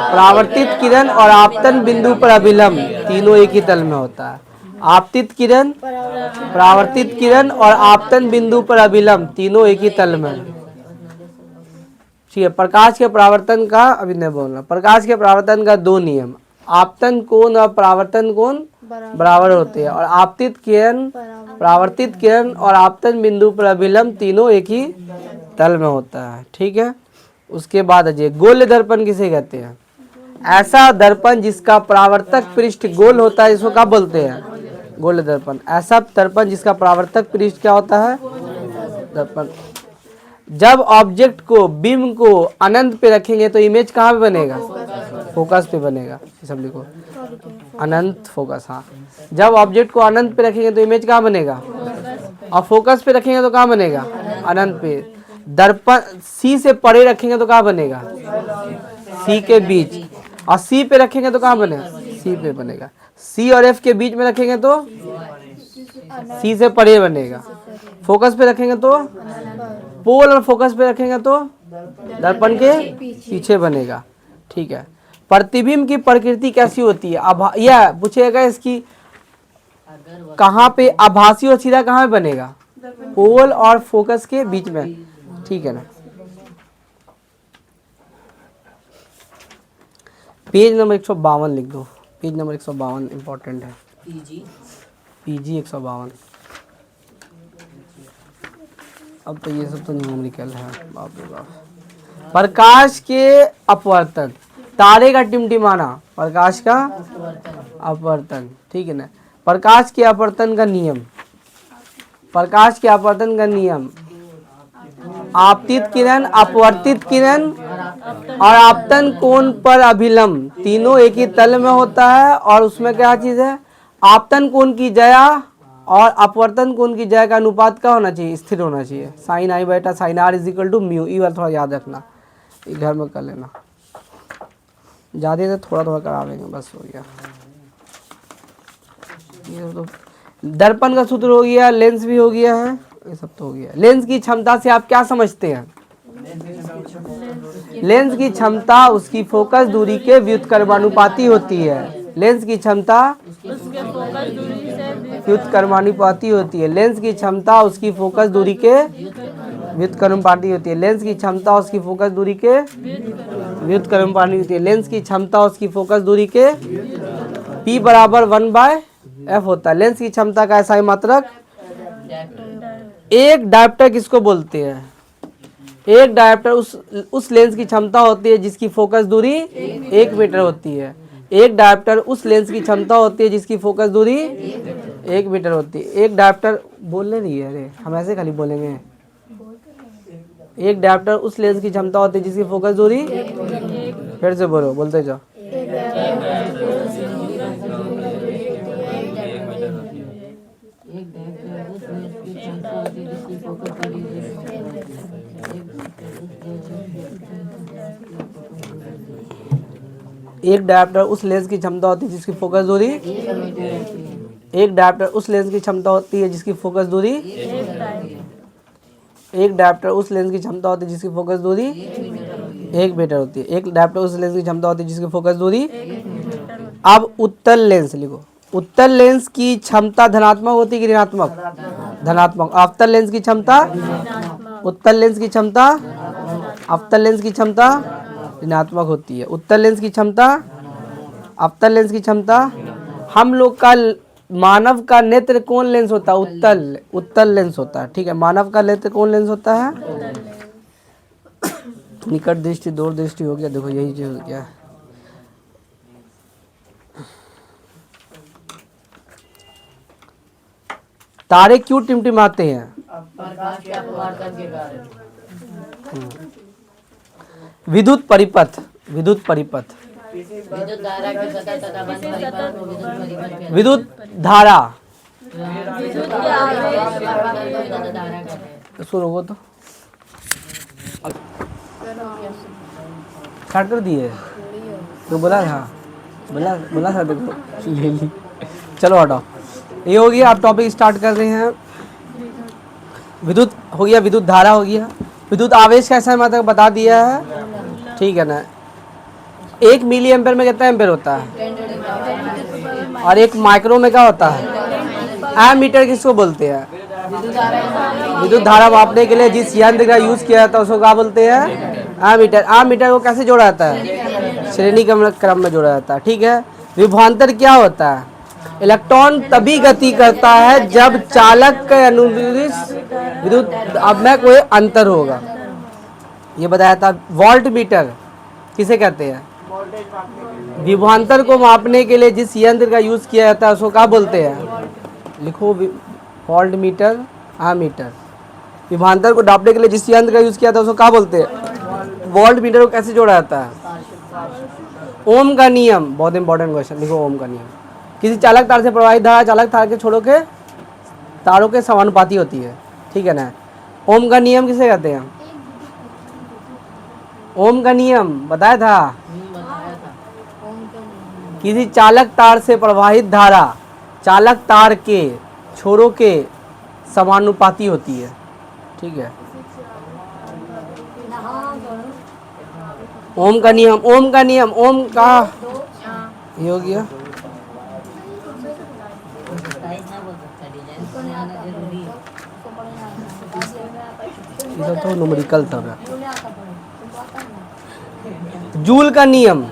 परावर्तित किरण और आपतन बिंदु पर अभिलंब तीनों एक ही तल में होता है। आपतित किरण, परावर्तित किरण और आपतन बिंदु पर अभिलंब तीनों एक ही तल में। ठीक है। प्रकाश के परावर्तन का, अभी नहीं बोलना, प्रकाश के परावर्तन का दो नियम, आपतन कोण और परावर्तन कोण बराबर होते हैं और आपतित किरण, परावर्तित किरण और आपतन बिंदु पर अभिलंब तीनों एक ही तल में होता है। ठीक है। उसके बाद अजय, गोल्य दर्पण किसे कहते हैं? ऐसा दर्पण जिसका परावर्तक पृष्ठ गोल होता है, इसको क्या बोलते हैं? गोल्य दर्पण। ऐसा दर्पण जिसका परावर्तक पृष्ठ क्या होता है? दर्पण। जब ऑब्जेक्ट को, बीम को अनंत पे रखेंगे तो इमेज कहाँ पे बनेगा? फोकस पे बनेगा। सब लिखो, अनंत फोकस। हाँ, जब ऑब्जेक्ट को अनंत पे रखेंगे तो इमेज कहाँ बनेगा? और फोकस पे रखेंगे तो कहाँ बनेगा? अनंत पे। दर्पण सी से परे रखेंगे तो कहाँ बनेगा? सी के बीच। और सी पे रखेंगे तो कहाँ बनेगा? सी पे बनेगा। सी और एफ के बीच में रखेंगे तो सी से परे बनेगा। फोकस पे रखेंगे तो, पोल और फोकस पे रखेंगे तो दर्पण के पीछे बनेगा। ठीक है। प्रतिबिंब की प्रकृति कैसी होती है? यह पूछेगा इसकी, कहाँ पे आभासी और सीधा कहाँ पे बनेगा? पोल और फोकस के बीच में। ठीक है ना। पेज नंबर 152 लिख दो। पेज नंबर 152 इम्पोर्टेंट है। पीजी 152। अब तो ये सब तो न्यूमेरिकल है, बाप रे बाप। प्रकाश के अपवर्तन, तारे का टिमटिमाना, प्रकाश का अपवर्तन। ठीक है ना। प्रकाश के अपवर्तन का नियम, प्रकाश के अपवर्तन का नियम, आपतित किरण, अपवर्तित किरण और आपतन कोण पर अभिलंब तीनों एक ही तल में होता है। और उसमें क्या चीज है? आपतन कोण की ज्या और अपवर्तन कोण की ज्या का अनुपात क्या होना चाहिए? स्थिर होना चाहिए। साइन आई बटा sine r is equal to mu. ये वाला थोड़ा याद रखना, ये घर में कर लेना। ज़्यादा से थोड़ा थोड़ा करावेंगे, बस हो गया। ये तो दर्पण का सूत्र हो गया, लेंस भी हो गया है, ये सब तो हो गया। लेंस की क्षमता से आप क्या समझते हैं? लेंस की क्षमता उसकी फोकस दूरी के व्युत्क्रमानुपाती होती है। लेंस की क्षमता व्युत्क्रमानुपाती होती है। लेंस की क्षमता उसकी फोकस दूरी के व्युत्क्रमानुपाती होती है। लेंस की क्षमता उसकी फोकस दूरी के व्युत्क्रमानुपाती होती है। लेंस की क्षमता उसकी फोकस दूरी के P बराबर 1/f होता है। लेंस की क्षमता का ऐसा ही मात्रक। एक डायोप्टर किसको बोलते हैं? एक डायोप्टर उस लेंस की क्षमता होती है जिसकी फोकस दूरी 1 मीटर होती है। एक डायोप्टर उस लेंस की क्षमता होती है जिसकी फोकस दूरी 1 मीटर होती है। एक डायोप्टर बोलने नहीं है, अरे हम ऐसे खाली बोलेंगे। एक डायोप्टर उस लेंस की क्षमता होती है जिसकी फोकस दूरी, फिर से बोलो, बोलते जाओ। एक डायोप्टर उस लेंस की क्षमता होती है जिसकी फोकस दूरी, एक डायोप्टर उस लेंस की क्षमता होती है जिसकी फोकस दूरी, एक डायोप्टर उस लेंस की क्षमता होती है जिसकी फोकस दूरी 1 मीटर होती है। एक डायोप्टर उस लेंस की क्षमता होती है जिसकी फोकस दूरी। अब उत्तल लेंस लिखो। उत्तल लेंस की क्षमता धनात्मक होती है कि ऋणात्मक? धनात्मक। अवतल लेंस की क्षमता, उत्तल लेंस की क्षमता, अवतल लेंस की क्षमता ऋणात्मक होती है। उत्तल लेंस की क्षमता, अवतल लेंस की क्षमता। हम लोग का मानव का नेत्र कौन लेंस होता है? उत्तल लेंस होता है। ठीक है, मानव का नेत्र कौन लेंस होता है? निकट दृष्टि, दूर दृष्टि हो गया। देखो यही जो क्या है, तारे क्यों टिमटिमाते हैं? प्रकाश के अपवर्तन के कारण। विद्युत परिपथ, विद्युत परिपथ, विद्युत धारा के सतत तथा बंद परिपथ को विद्युत परिपथ कहते हैं। विद्युत धारा। विद्युत के आवेश के परिपथ को विद्युत धारा कहते हैं। सुनो वो तो काट कर दिए तो बोला था, बोला था, देखो ले ली। चलो हटाओ, ये हो गया। आप टॉपिक स्टार्ट कर रहे हैं। विद्युत हो गया, विद्युत धारा हो गया, विद्युत आवेश कैसा है मतलब बता दिया है। ठीक है ना। 1 मिली एम्पेयर में कितना एम्पेयर होता है? और 1 माइक्रो में क्या होता है? एमीटर किसको बोलते हैं? विद्युत धारा मापने के लिए जिस यंत्र का यूज किया जाता है उसको क्या बोलते हैं? एमीटर। एमीटर को कैसे जोड़ा जाता है? श्रेणी क्रम में जोड़ा जाता है। ठीक है। विभवांतर क्या होता है? इलेक्ट्रॉन तभी गति करता है जब चालक के अनुदिश विद्युत अब में कोई अंतर होगा। ये बताया था। वोल्ट मीटर किसे कहते हैं? विभवांतर को मापने के लिए जिस यंत्र का यूज किया जाता है उसको क्या बोलते हैं? लिखो, वोल्ट मीटर, एमीटर। विभवांतर को नापने के लिए जिस यंत्र का यूज किया था उसको क्या बोलते हैं? वोल्ट मीटर को कैसे जोड़ा जाता है? ओम का नियम, बहुत इंपॉर्टेंट क्वेश्चन। लिखो ओम का नियम। किसी चालक तार से प्रवाहित धारा चालक तार के छोरों के तारों के समानुपाती होती है। ठीक है ना। ओम का नियम किसे कहते हैं? ओम का नियम बताया था। किसी चालक तार से प्रवाहित धारा चालक तार के छोरों के समानुपाती होती है। ठीक है। ओम का नियम, ओम का नियम, ओम का ये हो गया। इधर तो न्यूमेरिकल था। जूल का नियम,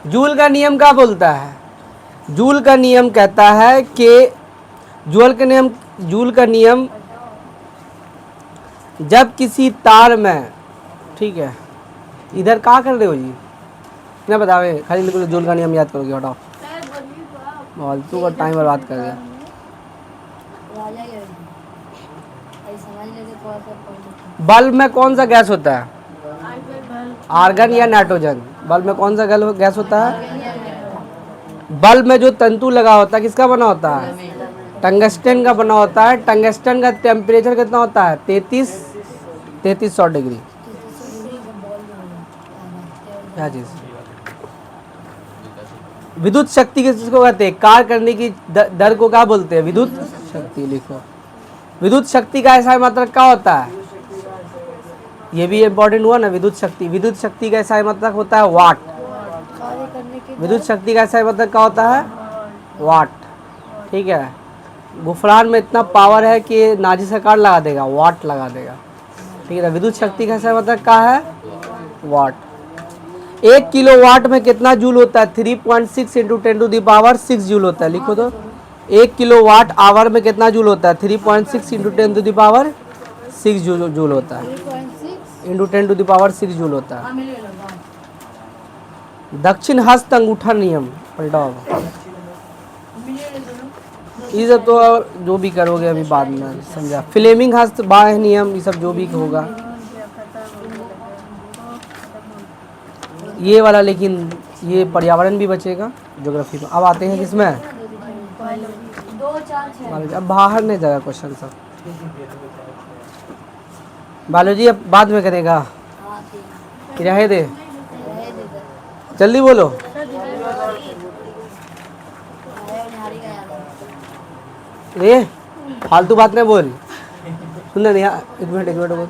जूल का नियम क्या बोलता है? जूल का नियम कहता है कि जूल का नियम जब किसी तार में, ठीक है, इधर क्या कर रहे हो जी? ना बतावे, खाली लिखो जूल का नियम याद करोगे। हटाओ, फालतू का टाइम बर्बाद कर दिया। बल्ब में कौन सा गैस होता है? आर्गन या नाइट्रोजन? बल्ब में कौन सा गैस होता है? बल्ब में जो तंतु लगा होता है किसका बना होता है? टंगस्टन का बना होता है। टंगस्टन का टेम्परेचर कितना होता है? 3300 डिग्री। क्या चीज़? विद्युत शक्ति किसको कहते हैं? कार्य करने की दर को क्या बोलते हैं? विद्युत शक्ति। लिखो, विद्युत शक्ति का ऐसा मात्रक क्या होता है? ये भी इम्पोर्टेंट हुआ ना, विद्युत शक्ति। विद्युत शक्ति का ऐसा मात्रक होता है वाट। विद्युत शक्ति का ऐसा मात्रक क्या होता है? वाट। ठीक है, गुफरान में इतना पावर है कि नाजी सरकार लगा देगा, वाट लगा देगा। ठीक है, विद्युत शक्ति का ऐसा मात्रक क्या है? वाट। 1 किलोवाट में कितना जूल होता है? 3.6 इंटू 10⁻6 जूल होता है। लिखो तो, 1 किलोवाट आवर में कितना जूल होता है? 3.6 इंटू 10⁻6 जूल होता है, इंटू 10⁻6 जूल होता है। दक्षिण हस्त अंगूठा नियम पलटाओ। ये सब तो जो भी करोगे अभी बाद में समझा। फ्लेमिंग हस्त बाह्य नियम, ये सब जो भी होगा ये वाला, लेकिन ये पर्यावरण भी बचेगा ज्योग्राफी में। अब आते हैं किसमें? अब बाहर नहीं जाएगा क्वेश्चन सब, बायोलॉजी अब बाद में करेगा, रहे दे, जल्दी बोलो। रे फालतू बात नहीं बोल, सुन नहीं। एक मिनट बोल।